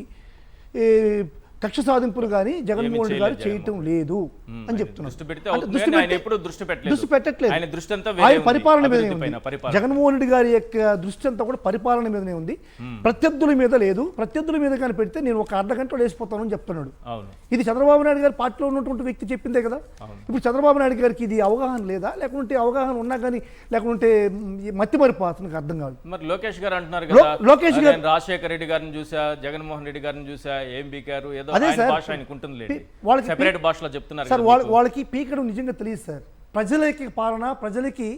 కక్ష సాధింపులు కానీ జగన్మోహన్ రెడ్డి గారు చేయటం లేదు అని చెప్తున్నారు. దృష్టి పెట్టట్లేదు. ఆయన పరిపాలన మీదనే ఉంది. జగన్మోహన్ రెడ్డి గారి యొక్క దృష్టి అంతా కూడా పరిపాలన మీదనే ఉంది, ప్రత్యర్థుల మీద లేదు. ప్రత్యర్థుల మీద కానీ పెడితే నేను ఒక అర్ధ గంటలో వేసిపోతాను అని చెప్తున్నాడు. ఇది చంద్రబాబు నాయుడు గారి పార్టీలో ఉన్నటువంటి వ్యక్తి చెప్పిందే కదా. ఇప్పుడు చంద్రబాబు నాయుడు గారికి ఇది అవగాహన లేదా, లేకుంటే అవగాహన ఉన్నా కానీ లేకుంటే మత్తి మరిపో అతనికి అర్థం కాదు. మరి లోకేష్ గారు అంటున్నారు కదా, లోకేష్ గారు రాజశేఖర రెడ్డి గారిని చూసా, జగన్మోహన్ రెడ్డి గారిని చూసా, ఏం బీకారు ఏదో వాళ్ళకి పీకడం నిజంగా తెలియదు సార్. ప్రజలకి పాలన, ప్రజలకి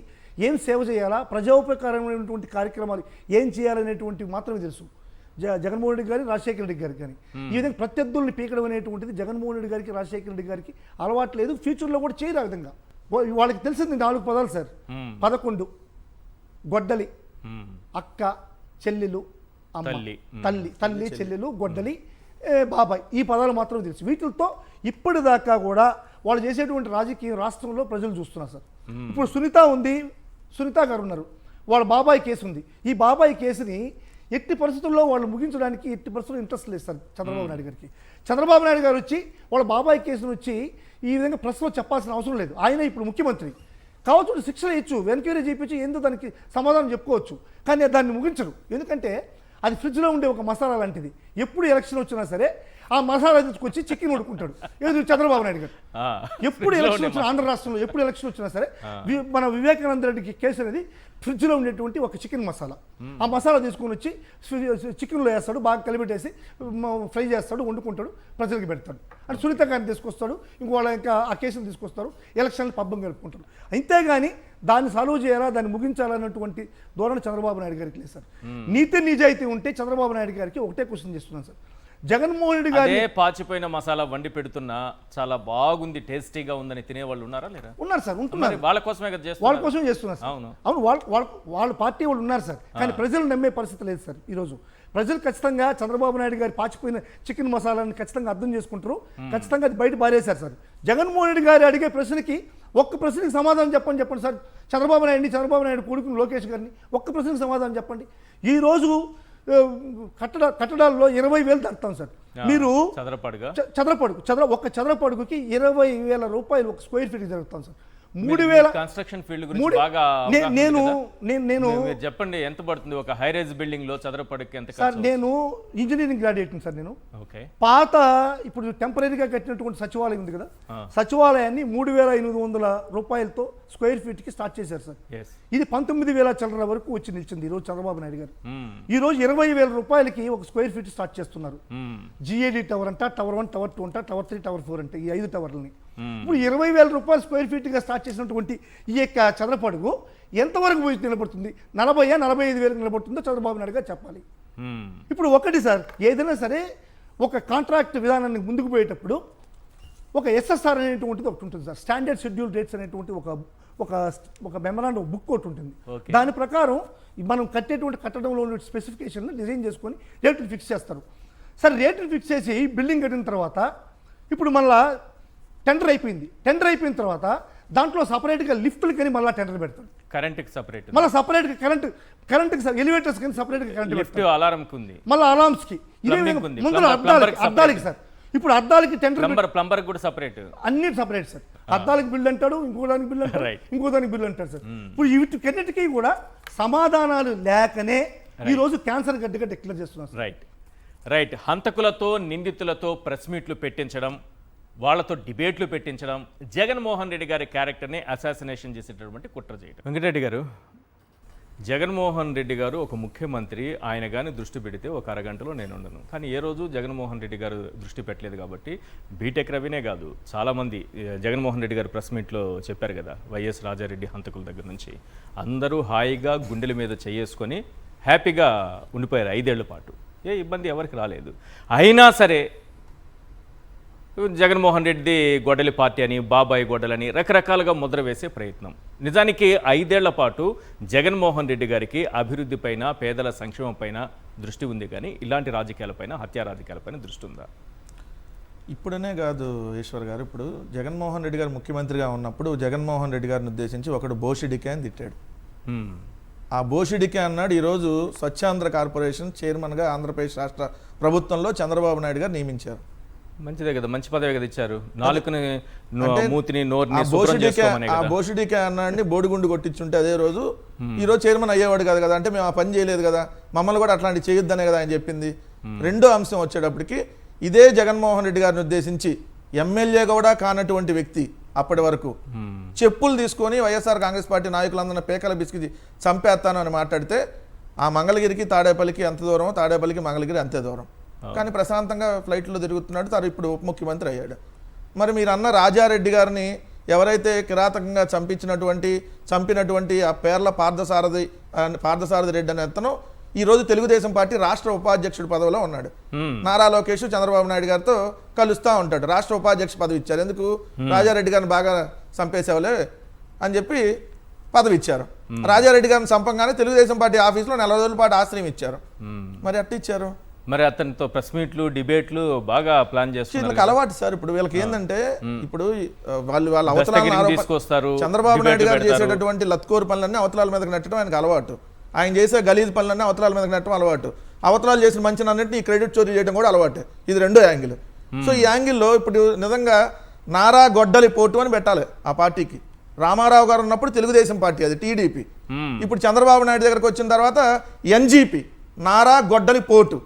ఏం సేవ చేయాలా, ప్రజోపకారమైనటువంటి కార్యక్రమాలు ఏం చేయాలనేటువంటి మాత్రమే తెలుసు జగన్మోహన్ రెడ్డి గారి, రాజశేఖర రెడ్డి గారికి. కానీ ఈ విధంగా ప్రత్యర్థుల్ని పీకడం అనేటువంటిది జగన్మోహన్ రెడ్డి గారికి, రాజశేఖర రెడ్డి గారికి అలవాటు లేదు, ఫ్యూచర్లో కూడా చేయరు ఆ విధంగా. వాళ్ళకి తెలిసింది 4 పదాలు సార్: 11, గొడ్డలి, అక్క, చెల్లెలు, అమ్మ, తల్లి, చెల్లెలు, గొడ్డలి, బాబాయ్, ఈ పదాలు మాత్రం తెలుసు. వీటితో ఇప్పటిదాకా కూడా వాళ్ళు చేసేటువంటి రాజకీయం రాష్ట్రంలో ప్రజలు చూస్తున్నారు సార్. ఇప్పుడు సునీత గారు ఉన్నారు, వాళ్ళ బాబాయ్ కేసు ఉంది. ఈ బాబాయ్ కేసుని ఎట్టి పరిస్థితుల్లో వాళ్ళు ముగించడానికి ఎట్టి పరిస్థితుల్లో ఇంట్రెస్ట్ లేదు సార్ చంద్రబాబు నాయుడు గారికి. చంద్రబాబు నాయుడు గారు వచ్చి వాళ్ళ బాబాయ్ కేసును వచ్చి ఈ విధంగా ప్రెస్లో చెప్పాల్సిన అవసరం లేదు. ఆయన ఇప్పుడు ముఖ్యమంత్రి కావచ్చు, శిక్షలు ఇచ్చు, ఎంక్వైరీ చేయించి ఎందుకు దానికి సమాధానం చెప్పుకోవచ్చు, కానీ దాన్ని ముగించరు. ఎందుకంటే అది ఫ్రిడ్జ్లో ఉండే ఒక మసాలా లాంటిది. ఎప్పుడు ఎలక్షన్ వచ్చినా సరే ఆ మసాలా తీసుకొచ్చి చికెన్ వండుకుంటాడు చంద్రబాబు నాయుడు గారు. ఎప్పుడు ఎలక్షన్ వచ్చినా, ఆంధ్ర రాష్ట్రంలో ఎప్పుడు ఎలక్షన్ వచ్చినా సరే మన వివేకానంద రెడ్డికి కేసు అనేది ఫ్రిడ్జ్లో ఉండేటువంటి ఒక చికెన్ మసాలా. ఆ మసాలా తీసుకొని వచ్చి చికెన్లో వేస్తాడు, బాగా కలిపెట్టేసి ఫ్రై చేస్తాడు, వండుకుంటాడు, ప్రజలకు పెడతాడు. అంటే సునీత గారిని తీసుకొస్తాడు, ఇంకో వాళ్ళ ఇంకా ఆ కేసులు తీసుకొస్తారు, ఎలక్షన్లు పబ్బం గడుపుకుంటారు. అంతేగాని దాన్ని సాల్వ్ చేయాలా, దాన్ని ముగించాలన్నటువంటి ధోరణి చంద్రబాబు నాయుడు గారికి లేదు సార్. నీతి నిజాయితీ ఉంటే చంద్రబాబు నాయుడు గారికి ఒకటే క్వశ్చన్ చేస్తున్నాను సార్, జగన్మోహన్ రెడ్డి గారు పాచిపోయిన మసాలా వండి పెడుతున్నా చాలా బాగుంది, టేస్టీగా ఉందని తినేవాళ్ళు ఉన్నారా లేరా? ఉన్నారు సార్, ఉంటున్నారు. వాళ్ళ కోసమే వాళ్ళ కోసమే చేస్తున్నారు సార్. అవును, వాళ్ళ పార్టీ వాళ్ళు ఉన్నారు సార్. కానీ ప్రజలు నమ్మే పరిస్థితి లేదు సార్. ఈరోజు ప్రజలు ఖచ్చితంగా చంద్రబాబు నాయుడు గారి పాచిపోయిన చికెన్ మసాలాని ఖచ్చితంగా అర్థం చేసుకుంటారు, ఖచ్చితంగా అది బయట పారేశారు సార్. జగన్మోహన్ రెడ్డి గారు అడిగే ప్రశ్నకి ఒక్క ప్రశ్నకి సమాధానం చెప్పండి సార్. చంద్రబాబు నాయుడు కొడుకుని లోకేష్ గారిని ఒక్క ప్రశ్నకి సమాధానం చెప్పండి. ఈరోజు కట్టడాల్లో 20,000 తడతాం సార్. మీరు ఒక చదరపడుగుకి 20,000 రూపాయలు ఒక స్క్వేర్ ఫీట్ జరుగుతాం సార్. 3,000 కన్స్ట్రక్షన్ ఫీల్డ్ గురించి బాగా నేను చెప్పండి, ఎంత పడుతుంది ఒక హై రైజ్ బిల్డింగ్ లో చదరపడుగుకి ఎంత? సార్ నేను ఇంజనీరింగ్ గ్రాడ్యుయేట్ సార్. నేను పాత ఇప్పుడు టెంపరీగా కట్టినటువంటి సచివాలయం ఉంది కదా, సచివాలయాన్ని 3,500 రూపాయలతో స్క్వేర్ ఫీట్ కి స్టార్ట్ చేశారు సార్. ఇది 19,000 చిల్లర వరకు వచ్చి నిలిచింది ఈ రోజు చంద్రబాబు నాయుడు గారు. ఈ రోజు 20,000 రూపాయలకి ఒక స్క్వేర్ ఫీట్ స్టార్ట్ చేస్తున్నారు. జిఏడి టవర్ అంట, టవర్ 1, టవర్ 2 అంట, టవర్ 3, టవర్ 4 అంటే ఈ 5 టవర్లని ఇప్పుడు 20,000 రూపాయలు స్క్వేర్ ఫీట్ గా స్టార్ట్ చేసినటువంటి ఈ యొక్క చదరపడుగు ఎంతవరకు పోయి నిలబడుతుంది? 40,000-45,000 నిలబడుతుందో చంద్రబాబు నాయుడు గారు చెప్పాలి. ఇప్పుడు ఒకటి సార్, ఏదైనా సరే ఒక కాంట్రాక్ట్ విధానాన్ని ముందుకు పోయేటప్పుడు ఒక ఎస్ఎస్ఆర్ అనేటువంటిది ఒకటి ఉంటుంది సార్, స్టాండర్డ్ షెడ్యూల్ రేట్స్ అనేటువంటి ఒక మెమరాండం బుక్ ఒకటి ఉంటుంది. దాని ప్రకారం మనం కట్టేటువంటి కట్టడంలో ఉన్న స్పెసిఫికేషన్ డిజైన్ చేసుకొని రేట్లు ఫిక్స్ చేస్తారు సార్. రేట్లు ఫిక్స్ చేసి బిల్డింగ్ కట్టిన తర్వాత ఇప్పుడు మళ్ళీ టెండర్ అయిపోయిన తర్వాత దాంట్లో సపరేట్గా లిఫ్ట్లు కానీ మళ్ళీ టెండర్ పెడతాడు. కరెంట్కి సపరేట్, మళ్ళీ సపరేట్గా కరెంట్కి ఎలివేటర్స్ కానీ సపరేట్గా కరెంట్ లిఫ్ట్, అలారంకి ఉంది, మళ్ళీ అలార్మ్స్కి, ముందు అద్దాలకి సార్. ఇప్పుడు అద్దాలకి టెండర్, ప్లంబర్ కూడా సపరేట్, అన్ని సపరేట్ సార్. అద్దాలకి బిల్ అంటాడు, ఇంకో దానికి బిల్ అంటాడు, ఇంకో దానికి బిల్ అంటాడు సార్. ఇప్పుడు వీటికన్నిటికీ కూడా సమాధానాలు లేకనే ఈ రోజు క్యాన్సర్ గడ్డగా డిక్లేర్ చేస్తున్నారు. రైట్. హంతకులతో, నిందితులతో ప్రెస్ మీట్లు పెట్టించడం, వాళ్లతో డిబేట్లు పెట్టించడం, జగన్మోహన్ రెడ్డి గారి క్యారెక్టర్ని అసాసినేషన్ చేసేటటువంటి కుట్ర చేయడం. వెంకటరెడ్డి గారు, జగన్మోహన్ రెడ్డి గారు ఒక ముఖ్యమంత్రి, ఆయన కానీ దృష్టి పెడితే ఒక అరగంటలో నేను ఉండను. కానీ ఏ రోజు జగన్మోహన్ రెడ్డి గారు దృష్టి పెట్టలేదు కాబట్టి బీటెక్ రవినే కాదు చాలామంది జగన్మోహన్ రెడ్డి గారు ప్రెస్ మీట్లో చెప్పారు కదా, వైఎస్ రాజారెడ్డి హంతకుల దగ్గర నుంచి అందరూ హాయిగా గుండెల మీద చేసుకొని హ్యాపీగా ఉండిపోయారు 5 ఏళ్ల పాటు. ఏ ఇబ్బంది ఎవరికి రాలేదు. అయినా సరే జగన్మోహన్ రెడ్డి గొడ్డలి పార్టీ అని, బాబాయ్ గొడ్డలని రకరకాలుగా ముద్ర వేసే ప్రయత్నం. నిజానికి 5 ఏళ్ల పాటు జగన్మోహన్ రెడ్డి గారికి అభివృద్ధి పైన, పేదల సంక్షేమం పైన దృష్టి ఉంది, కానీ ఇలాంటి రాజకీయాలపైన, హత్యా రాజకీయాలపైన దృష్టి ఉందా? ఇప్పుడనే కాదు ఈశ్వర్ గారు, ఇప్పుడు జగన్మోహన్ రెడ్డి గారు ముఖ్యమంత్రిగా ఉన్నప్పుడు జగన్మోహన్ రెడ్డి గారిని ఉద్దేశించి ఒకడు బోషిడికే అని తిట్టాడు. ఆ బోషిడికే అన్నాడు ఈరోజు స్వచ్ఛాంధ్ర కార్పొరేషన్ చైర్మన్గా ఆంధ్రప్రదేశ్ రాష్ట్ర ప్రభుత్వంలో చంద్రబాబు నాయుడు గారు నియమించారు. మంచిదే కదా, మంచి పదవి కదా ఇచ్చారు. నాలుకని, మూతిని, నోరుని శుభ్రం చేసుకోమనే ఆ కదా. బోషిడికే అన్నాడిని బోడిగుండు కొట్టించుంటే అదే రోజు ఈరోజు చైర్మన్ అయ్యేవాడు కాదు కదా. అంటే మేము ఆ పని చేయలేదు కదా, మమ్మల్ని కూడా అట్లాంటి చేయొద్దనే కదా ఆయన చెప్పింది. రెండో అంశం వచ్చేటప్పటికి ఇదే జగన్మోహన్ రెడ్డి గారిని ఉద్దేశించి ఎమ్మెల్యే కూడా కానటువంటి వ్యక్తి అప్పటి వరకు చెప్పులు తీసుకొని వైఎస్ఆర్ కాంగ్రెస్ పార్టీ నాయకులందరినీ పేకల బిసికి చంపేస్తాను అని మాట్లాడితే ఆ మంగళగిరికి తాడేపల్లికి ఎంత దూరం, తాడేపల్లికి మంగళగిరి అంతే దూరం. కానీ ప్రశాంతంగా ఫ్లైట్లో తిరుగుతున్నాడు. తను ఇప్పుడు ఉప ముఖ్యమంత్రి అయ్యాడు. మరి మీరు అన్న రాజారెడ్డి గారిని ఎవరైతే కిరాతకంగా చంపినటువంటి ఆ పేర్ల పార్థసారథి రెడ్డి అనే అతను ఈరోజు తెలుగుదేశం పార్టీ రాష్ట్ర ఉపాధ్యక్షుడి పదవిలో ఉన్నాడు. నారా లోకేష్ చంద్రబాబు నాయుడు గారితో కలుస్తూ ఉంటాడు. రాష్ట్ర ఉపాధ్యక్ష పదవి ఇచ్చారు. ఎందుకు? రాజారెడ్డి గారిని బాగా చంపేసేవాళ్ళే అని చెప్పి పదవి ఇచ్చారు. రాజారెడ్డి గారిని చంపంగానే తెలుగుదేశం పార్టీ ఆఫీస్లో 40 రోజుల పాటు ఆశ్రయం ఇచ్చారు. మరి అట్ట ఇచ్చారు. మరి అతనితో ప్రెస్ మీట్లు, డిబేట్లు బాగా ప్లాన్ చేస్తున్నారు. వీళ్ళకి అలవాటు సార్. ఇప్పుడు వీళ్ళకి ఏంటంటే ఇప్పుడు వాళ్ళ అవతలాలను తీసుకొస్తారు. చంద్రబాబు నాయుడు గారు చేసేటటువంటి లత్కోరు పనులన్నీ అవతలాల మీదకి నెట్టడం ఆయనకు అలవాటు. ఆయన చేసే గలీజ్ పనులన్నీ అవతలాల మీదకి నెట్టడం అలవాటు. అవతలాలు చేసిన మంచి అన్నింటినీ ఈ క్రెడిట్ చోరీ చేయడం కూడా అలవాటు. ఇది రెండో యాంగిల్. సో ఈ యాంగిల్లో ఇప్పుడు నిజంగా నారా గొడ్డలి పోటు అని పెట్టాలి ఆ పార్టీకి. రామారావు గారు ఉన్నప్పుడు తెలుగుదేశం పార్టీ, అది టీడీపీ. ఇప్పుడు చంద్రబాబు నాయుడు దగ్గరకు వచ్చిన తర్వాత ఎన్జీపీ, నారా గొడ్డలి పోటు.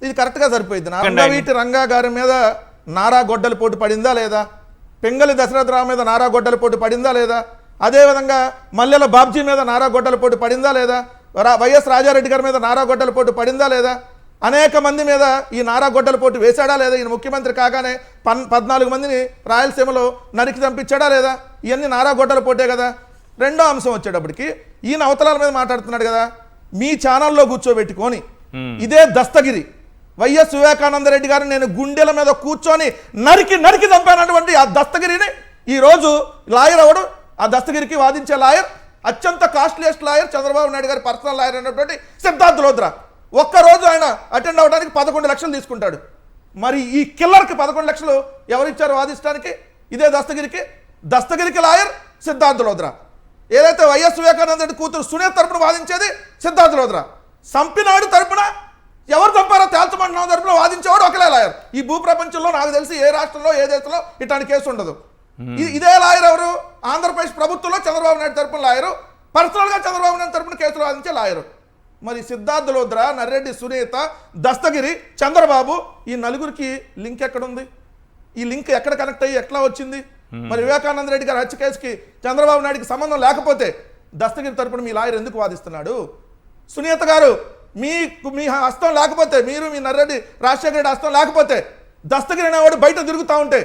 ఇది కరెక్ట్గా సరిపోయింది. రంగవీటి రంగా గారి మీద నారా గొడ్డలి పోటు పడిందా లేదా? పెంగళి దశరథరావు మీద నారా గొడ్డలి పోటు పడిందా లేదా? అదేవిధంగా మల్లెల బాబ్జీ మీద నారా గొడ్డలి పోటు పడిందా లేదా? వైఎస్ రాజారెడ్డి గారి మీద నారా గొడ్డలి పోటు పడిందా లేదా? అనేక మంది మీద ఈ నారా గొడ్డలి పోటు వేశాడా లేదా? ఈయన ముఖ్యమంత్రి కాగానే 14 మందిని రాయలసీమలో నరికి చంపించాడా లేదా? ఇవన్నీ నారా గొడ్డలి పోటే కదా. రెండో అంశం వచ్చేటప్పటికి ఈయన అవతలాల మీద మాట్లాడుతున్నాడు కదా. మీ ఛానల్లో కూర్చోబెట్టుకొని ఇదే దస్తగిరి వైఎస్ వివేకానంద రెడ్డి గారిని నేను గుండెల మీద కూర్చొని నరికి చంపానటువంటి ఆ దస్తగిరిని ఈరోజు లాయర్ అవడు. ఆ దస్తగిరికి వాదించే లాయర్ అత్యంత కాస్ట్లీయెస్ట్ లాయర్ చంద్రబాబు నాయుడు గారి పర్సనల్ లాయర్ అయినటువంటి సిద్ధార్థ్ లోద్రా. ఒక్కరోజు ఆయన అటెండ్ అవ్వడానికి 11 లక్షలు తీసుకుంటాడు. మరి ఈ కిల్లర్కి 11 లక్షలు ఎవరిచ్చారు వాదించడానికి? ఇదే దస్తగిరికి లాయర్ సిద్ధార్థ్ లోద్రా. ఏదైతే వైఎస్ వివేకానంద రెడ్డి కూతురు సునీత తరపున వాదించేది సిద్ధార్థ్ లోద్రా. చంపినాడు తరపున ఎవరు చంపారో తేల్చమంటున్నావు తరపున వాదించేవాడు ఒకలే లాయర్. ఈ భూప్రపంచంలో నాకు తెలిసి ఏ రాష్ట్రంలో ఏ దేశంలో ఇట్లాంటి కేసు ఉండదు. ఇదే లాయర్ ఎవరు? ఆంధ్రప్రదేశ్ ప్రభుత్వంలో చంద్రబాబు నాయుడు తరపున లాయరు, పర్సనల్గా చంద్రబాబు నాయుడు తరపున కేసులు వాదించే లాయరు. మరి సిద్ధార్థ్ లోద్రా, నర్రెడ్డి సునీత, దస్తగిరి, చంద్రబాబు, ఈ నలుగురికి లింక్ ఎక్కడుంది? ఈ లింక్ ఎక్కడ కనెక్ట్ అయ్యి ఎట్లా వచ్చింది? మరి వివేకానంద రెడ్డి గారి హత్య కేసుకి చంద్రబాబు నాయుడికి సంబంధం లేకపోతే దస్తగిరి తరపున మీ లాయర్ ఎందుకు వాదిస్తున్నాడు? సునీత గారు మీ హస్తం లేకపోతే, మీరు మీ నర్రెడ్డి రాజశేఖర రెడ్డి హస్తం లేకపోతే దస్తగిరి అనేవాడు బయట తిరుగుతూ ఉంటే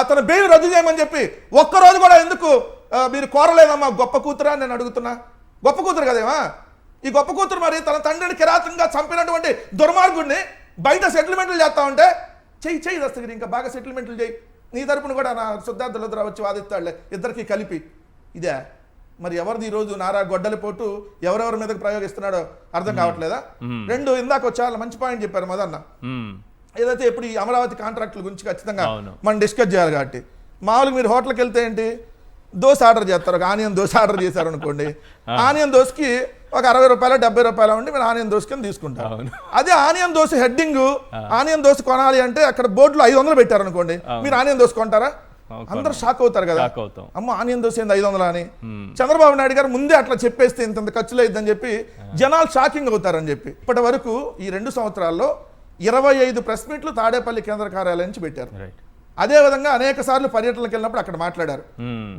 అతను బెయిల్ రద్దు చేయమని చెప్పి ఒక్కరోజు కూడా ఎందుకు మీరు కోరలేదమ్మా? గొప్ప కూతురా నేను అడుగుతున్నా. గొప్ప కూతురు కదేమా ఈ గొప్ప కూతురు. మరి తన తండ్రిని కిరాతంగా చంపినటువంటి దుర్మార్గుడిని బయట సెటిల్మెంట్లు చేస్తా ఉంటే చెయ్యి దస్తగిరి, ఇంకా బాగా సెటిల్మెంట్లు చేయి. నీ తరపున కూడా నా సిద్ధార్థ లోద్రా వచ్చి వాదిస్తాడులే, ఇద్దరికి కలిపి. ఇదే మరి ఎవరిది ఈరోజు నారా గొడ్డలి పోటు ఎవరెవరి మీదకి ప్రయోగిస్తున్నాడో అర్థం కావట్లేదా? రెండు, ఇందాక చాలా మంచి పాయింట్ చెప్పారు మదన్న. ఏదైతే ఇప్పుడు ఈ అమరావతి కాంట్రాక్టుల గురించి ఖచ్చితంగా మనం డిస్కస్ చేయాలి. కాబట్టి మామూలుగా మీరు హోటల్కి వెళ్తే ఏంటి, దోశ ఆర్డర్ చేస్తారు. ఒక ఆనియన్ దోశ ఆర్డర్ చేశారు అనుకోండి, ఆనియన్ దోశకి ఒక 60 రూపాయలు 70 రూపాయలు ఉండి మీరు ఆనియన్ దోశ కింద తీసుకుంటారు. అదే onion dosa heading onion dosa కొనాలి అంటే అక్కడ బోర్డులో 500 పెట్టారు అనుకోండి, మీరు ఆనియన్ దోశ కొంటారా? అందరూ షాక్ అవుతారు కదా, అమ్మ ఆనియన్ దోశ ఏంది 500 అని. చంద్రబాబు నాయుడు గారు ముందే అట్లా చెప్పేస్తే ఇంత ఖర్చులు అయిద్దని చెప్పి జనాలు షాకింగ్ అవుతారని చెప్పి ఇప్పటి వరకు ఈ 2 సంవత్సరాల్లో 25 ప్రెస్ మీట్లు తాడేపల్లి కేంద్ర కార్యాలయం నుంచి పెట్టారు. అదేవిధంగా అనేక సార్లు పర్యటనలకు వెళ్ళినప్పుడు అక్కడ మాట్లాడారు.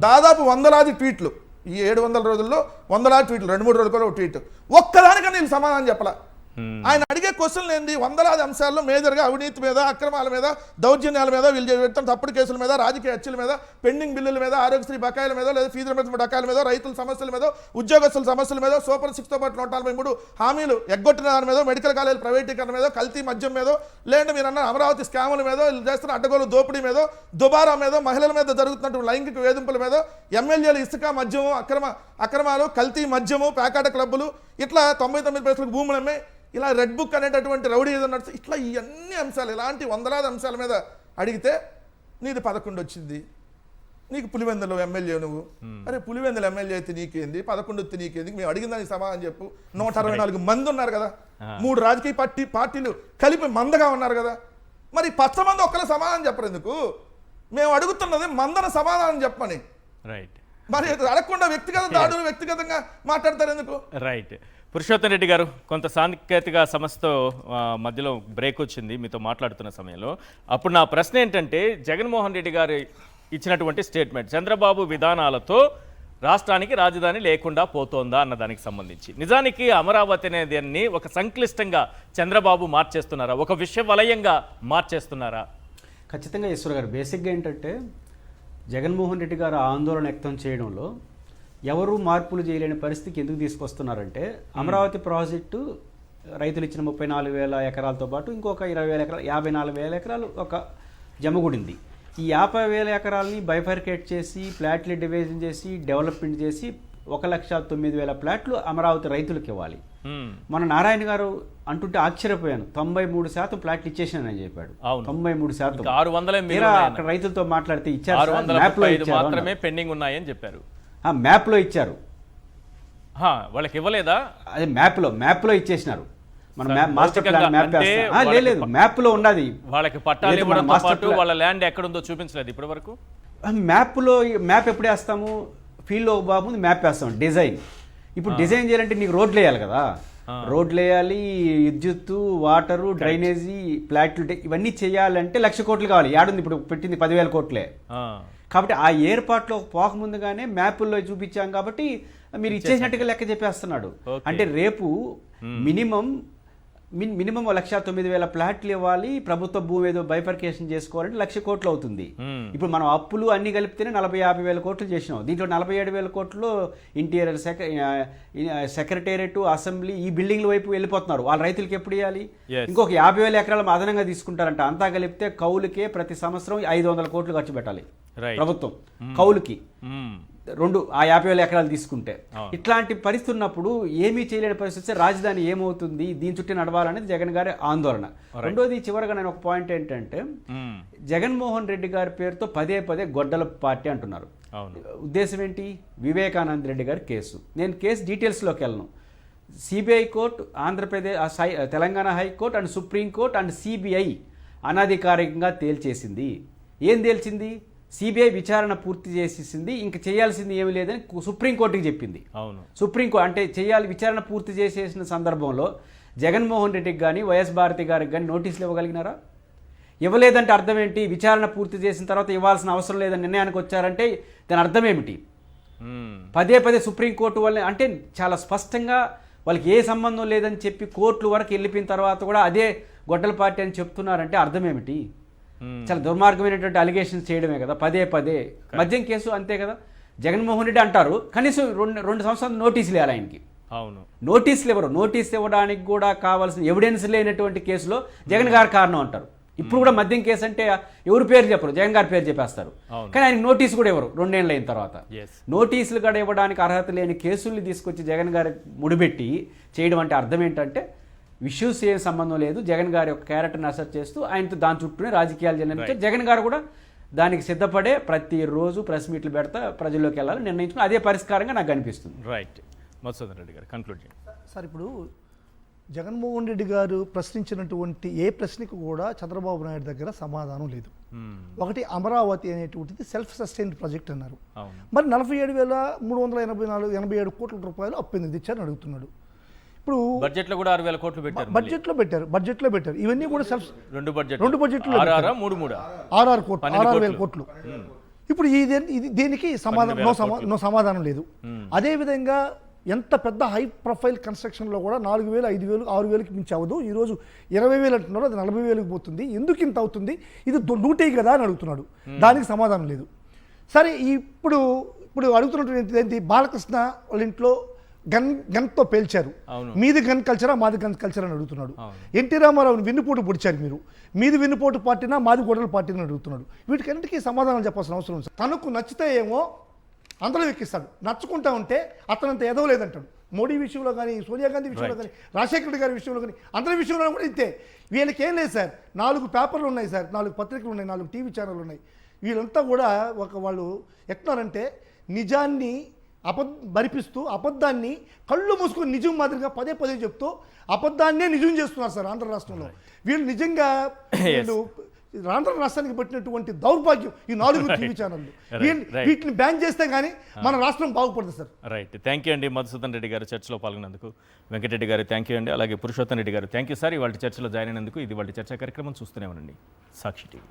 దాదాపు 100లాది ట్వీట్లు ఈ 700 రోజుల్లో 100 ట్వీట్లు, 2-3 రోజులు కూడా ఒక ట్వీట్, ఒక్కదానికన్నా నేను సమాధానం చెప్పలా. ఆయన అడిగే క్వశ్చన్లు ఏంటి? 100 అంశాల్లో మేజర్గా అవినీతి మీద, అక్రమాల మీద, దౌర్జన్యాల మీద, వీళ్ళు చేస్తున్న తప్పుడు కేసుల మీద, రాజకీయ హత్యల మీద, పెండింగ్ బిల్లుల మీద, ఆరోగ్యశ్రీ బకాయిల మీద, లేదా ఫీజు రియంబర్స్మెంట్ బకాయిల మీద, రైతుల సమస్యల మీద, ఉద్యోగస్తుల సమస్యల మీద, సూపర్ 6తో పాటు 143 హామీలు ఎగ్గొట్టిన దాని మీద, మెడికల్ కాలేజీల ప్రైవేటీకరణ మీద, కల్తీ మద్యం మీద, లేదంటే మీరు అన్న అమరావతి స్కాముల మీద, వీళ్ళు చేస్తున్న అడ్డగోలు దోపిడీ మీద, దుబారా మీద, మహిళల మీద జరుగుతున్నటువంటి లైంగిక వేధింపుల మీద, ఎమ్మెల్యేలు ఇసుక మద్యము, అక్రమాలు, కల్తీ మద్యము, ప్యాకాట క్లబ్బులు, ఇట్లా 99 పైసలకు భూములు అమ్మే, ఇలా రెడ్ బుక్ అనేటటువంటి రౌడీ ఏదో నడుస్తుంది. ఇట్లా ఇవన్నీ అంశాలు, ఇలాంటి 100 అంశాల మీద అడిగితే నీది 11 వచ్చింది. నీకు పులివెందులో ఎమ్మెల్యే నువ్వు, అరే పులివెందులు ఎమ్మెల్యే అయితే నీకేంది, 11 వస్తే నీకేంది, మేము అడిగిన దానికి సమాధానం చెప్పు. 164 మంది ఉన్నారు కదా, 3 రాజకీయ పార్టీలు కలిపి మందగా ఉన్నారు కదా, మరి 10 మంది ఒక్కరు సమాధానం చెప్పరు ఎందుకు? మేము అడుగుతున్నది మందన సమాధానం చెప్పమని. రైట్, మరి అడగకుండా వ్యక్తిగత దాడులు, వ్యక్తిగతంగా మాట్లాడతారు ఎందుకు? రైట్. పురుషోత్తం రెడ్డి గారు, కొంత సాంకేతిక సమస్యతో మధ్యలో బ్రేక్ వచ్చింది మీతో మాట్లాడుతున్న సమయంలో. అప్పుడు నా ప్రశ్న ఏంటంటే, జగన్మోహన్ రెడ్డి గారు ఇచ్చినటువంటి స్టేట్మెంట్ చంద్రబాబు విధానాలతో రాష్ట్రానికి రాజధాని లేకుండా పోతోందా అన్న దానికి సంబంధించి, నిజానికి అమరావతి అనేదాన్ని ఒక సంక్లిష్టంగా చంద్రబాబు మార్చేస్తున్నారా, ఒక విషయ వలయంగా మార్చేస్తున్నారా? ఖచ్చితంగా ఈశ్వర్ గారు, బేసిక్గా ఏంటంటే జగన్మోహన్ రెడ్డి గారు ఆందోళన వ్యక్తం చేయడంలో ఎవరు మార్పులు చేయలేని పరిస్థితికి ఎందుకు తీసుకొస్తున్నారంటే, అమరావతి ప్రాజెక్టు రైతులు ఇచ్చిన 34,000 ఎకరాలతో పాటు ఇంకొక 20,000 ఎకరాలు, 54,000 ఎకరాలు ఒక జమగుడింది. ఈ 50,000 ఎకరాలని బైఫర్కేట్ చేసి, ప్లాట్లు డివిజన్ చేసి, డెవలప్మెంట్ చేసి 1,09,000 ప్లాట్లు అమరావతి రైతులకు ఇవ్వాలి. మన నారాయణ గారు అంటుంటే ఆశ్చర్యపోయాను, 93% ప్లాట్లు ఇచ్చేసానని చెప్పాడు. 93%. 600 అక్కడ రైతులతో మాట్లాడితే ఇచ్చారు, మాత్రమే పెండింగ్ ఉన్నాయని చెప్పారు. మ్యాప్లో ఇచ్చారు, వాళ్ళకి ఇవ్వలేదా? అదే మ్యాప్లో ఇచ్చేసినారు. మన మాస్టర్ ప్లాన్ మ్యాప్ లేదు, మ్యాప్లో ఉన్నది. వాళ్ళకి పట్టాలు ఇవ్వడంతో పాటు వాళ్ళ ల్యాండ్ ఎక్కడుందో చూపించలేదు ఇప్పటి వరకు. మ్యాప్ ఎప్పుడు వేస్తాము? ఫీల్డ్లో బాబు మ్యాప్ వేస్తాం, డిజైన్. ఇప్పుడు డిజైన్ చేయాలంటే నీకు రోడ్లు వేయాలి కదా, రోడ్లు వేయాలి, విద్యుత్తు, వాటరు, డ్రైనేజీ, ప్లాట్లు, ఇవన్నీ చేయాలంటే 1,00,000 కోట్లు కావాలి. ఏడుంది ఇప్పుడు పెట్టింది 10,000 కోట్లే. కాబట్టి ఆ ఏర్పాట్లో పోకముందుగానే మ్యాపుల్లో చూపించాం కాబట్టి మీరు ఇచ్చేసినట్టుగా లెక్క చెప్పేస్తున్నాడు. అంటే రేపు మినిమం 1,09,000 ప్లాట్లు ఇవ్వాలి, ప్రభుత్వ భూమి ఏదో బైఫర్కేషన్ చేసుకోవాలంటే 1,00,000 కోట్లు అవుతుంది. ఇప్పుడు మనం అప్పులు అన్ని కలిపితేనే 40,000-50,000 కోట్లు చేసినాం. దీంట్లో 47,000 కోట్లు ఇంటీరియర్ సెక్రటేరియట్, అసెంబ్లీ, ఈ బిల్డింగ్ల వైపు వెళ్ళిపోతున్నారు. వాళ్ళ రైతులకి ఎప్పుడు ఇవ్వాలి? ఇంకొక 50,000 ఎకరాలు అదనంగా తీసుకుంటారంట. అంతా కలిపితే కౌలుకే ప్రతి సంవత్సరం 500 కోట్లు ఖర్చు పెట్టాలి ప్రభుత్వం కౌలుకి. ఆ 50,000 ఎకరాలు తీసుకుంటే ఇట్లాంటి పరిస్థితి ఉన్నప్పుడు ఏమీ చేయలేని పరిస్థితి, రాజధాని ఏమవుతుంది, దీని చుట్టూ నడవాలనేది జగన్ గారి ఆందోళన. రెండోది, చివరిగా నేను ఒక పాయింట్ ఏంటంటే, జగన్మోహన్ రెడ్డి గారి పేరుతో పదే గొడ్డల పార్టీ అంటున్నారు. ఉద్దేశం ఏంటి? వివేకానంద రెడ్డి గారి కేసు. నేను కేసు డీటెయిల్స్లోకి వెళ్ళను. CBI court, Andhra Pradesh, Telangana high court and supreme court and CBI అనధికారికంగా తేల్చేసింది. ఏం తేల్చింది? సిబిఐ విచారణ పూర్తి చేసేసింది, ఇంక చేయాల్సింది ఏమీ లేదని సుప్రీంకోర్టుకి చెప్పింది. సుప్రీంకోర్టు అంటే విచారణ పూర్తి చేసేసిన సందర్భంలో జగన్మోహన్ రెడ్డికి కానీ వైఎస్ భారతి గారికి కానీ నోటీసులు ఇవ్వగలిగినారా? ఇవ్వలేదంటే అర్థం ఏంటి? విచారణ పూర్తి చేసిన తర్వాత ఇవ్వాల్సిన అవసరం లేదని నిర్ణయానికి వచ్చారంటే దాని అర్థం ఏమిటి? పదే సుప్రీంకోర్టు వల్ల అంటే చాలా స్పష్టంగా వాళ్ళకి ఏ సంబంధం లేదని చెప్పి కోర్టుల వరకు వెళ్ళిపోయిన తర్వాత కూడా అదే గొడ్డల పార్టీ అని చెప్తున్నారంటే అర్థం ఏమిటి? చాలా దుర్మార్గమైనటువంటి అలిగేషన్స్ చేయడమే కదా పదే. మద్యం కేసు అంతే కదా. జగన్మోహన్ రెడ్డి అంటారు, కనీసం 2 సంవత్సరాలు నోటీసులు ఇవ్వాలి ఆయనకి. నోటీసులు ఎవరు? నోటీసులు ఇవ్వడానికి కూడా కావాల్సిన ఎవిడెన్స్ లేనటువంటి కేసులో జగన్ గారి కారణం అంటారు. ఇప్పుడు కూడా మద్యం కేసు అంటే ఎవరి పేరు చెప్పరు, జగన్ గారి పేరు చెప్పేస్తారు. కానీ ఆయనకి నోటీసు కూడా ఎవరు 2 ఏళ్ళు అయిన తర్వాత. నోటీసులు కూడా ఇవ్వడానికి అర్హత లేని కేసుల్ని తీసుకొచ్చి జగన్ గారి ముడిపెట్టి చేయడం అంటే అర్థం ఏంటంటే ఇష్యూస్ ఏం సంబంధం లేదు, జగన్ గారి యొక్క క్యారెక్టర్ని అసెట్ చేస్తూ ఆయనతో దాని చుట్టూనే రాజకీయాలు జరగడానికి జగన్ గారు కూడా దానికి సిద్ధపడే ప్రతిరోజు ప్రెస్ మీట్లు పెడతా ప్రజల్లోకి వెళ్ళాలని నిర్ణయించుకుని అదే పరిష్కారంగా నాకు అనిపిస్తుంది. రైట్. మధుసూదన్ రెడ్డి గారు కంక్లూడ్ చేయండి. సార్, ఇప్పుడు జగన్మోహన్ రెడ్డి గారు ప్రశ్నించినటువంటి ఏ ప్రశ్నకు కూడా చంద్రబాబు నాయుడు దగ్గర సమాధానం లేదు. ఒకటి, అమరావతి అనేటువంటిది సెల్ఫ్ సస్టైన్డ్ ప్రాజెక్ట్ అన్నారు. మరి 47,387 కోట్ల రూపాయలు అప్పు ఎందుకు తెచ్చారని అడుగుతున్నాడు. ఇప్పుడు బడ్జెట్లో కూడా 6,000 కోట్లు పెట్టారు. బడ్జెట్లో పెట్టారు. ఇవన్నీ కూడా సెల్ఫ్ 2 బడ్జెట్లు 6,000 కోట్లు. ఇప్పుడు ఇది దీనికి సమాధానం నో సమాధానం లేదు. అదేవిధంగా ఎంత పెద్ద హై ప్రొఫైల్ కన్స్ట్రక్షన్లో కూడా 4,000, 5,000, 6,000కి మించి అవ్వదు. ఈరోజు 20,000 అంటున్నారు, అది 40,000కి పోతుంది. ఎందుకు ఇంత అవుతుంది? ఇది డ్యూటీ కదా అని అడుగుతున్నాడు. దానికి సమాధానం లేదు. సరే, ఇప్పుడు అడుగుతున్నటువంటి ఏంటి, బాలకృష్ణ వాళ్ళ ఇంట్లో గన్తో పేల్చారు. మీది గన్ కల్చరా మాది గన్ కల్చర్ అని అడుగుతున్నాడు. ఎన్టీ రామారావుని వెన్నుపోటు పొడిచారు మీరు, మీది వెన్నుపోటు పార్టీనా మాది గొడవల పార్టీని అడుగుతున్నాడు. వీటికన్నిటికీ సమాధానం చెప్పాల్సిన అవసరం ఉంది. తనకు నచ్చితే ఏమో అందరూ ఎక్కిస్తాడు, నచ్చుకుంటా ఉంటే అతనంత ఎదవలేదంటాడు. మోడీ విషయంలో కానీ, సోనియా గాంధీ విషయంలో కానీ, రాజశేఖర రెడ్డి గారి విషయంలో కానీ, అందరి విషయంలో కూడా ఇంతే. వీళ్ళకి ఏం లేదు సార్, 4 పేపర్లు ఉన్నాయి సార్, 4 పత్రికలు ఉన్నాయి, 4 టీవీ ఛానళ్ళు ఉన్నాయి. వీళ్ళంతా కూడా వాళ్ళు ఎట్లారంటే నిజాన్ని భరిపిస్తూ అబద్ధాన్ని కళ్ళు మూసుకొని నిజం మాదిరిగా పదే పదే చెప్తూ అబద్ధాన్నే నిజం చేస్తున్నారు సార్ ఆంధ్ర రాష్ట్రంలో. వీళ్ళు నిజంగా ఆంధ్ర రాష్ట్రానికి పట్టినటువంటి దౌర్భాగ్యం ఈ 4 టీవీ ఛానళ్ళు. వీటిని బ్యాన్ చేస్తే కానీ మన రాష్ట్రం బాగుపడుతుంది సార్. రైట్, థ్యాంక్ యూ అండి మధుసూదన్ రెడ్డి గారు చర్చలో పాల్గొన్నందుకు. వెంకటరెడ్డి గారు థ్యాంక్ యూ అండి, అలాగే పురుషోత్తం రెడ్డి గారు థ్యాంక్ యూ సార్ ఇవాళ చర్చలో జాయిన్ అయినందుకు. ఇది వాళ్ళ చర్చా కార్యక్రమం చూస్తూనే ఉండండి సాక్షి టీవీ.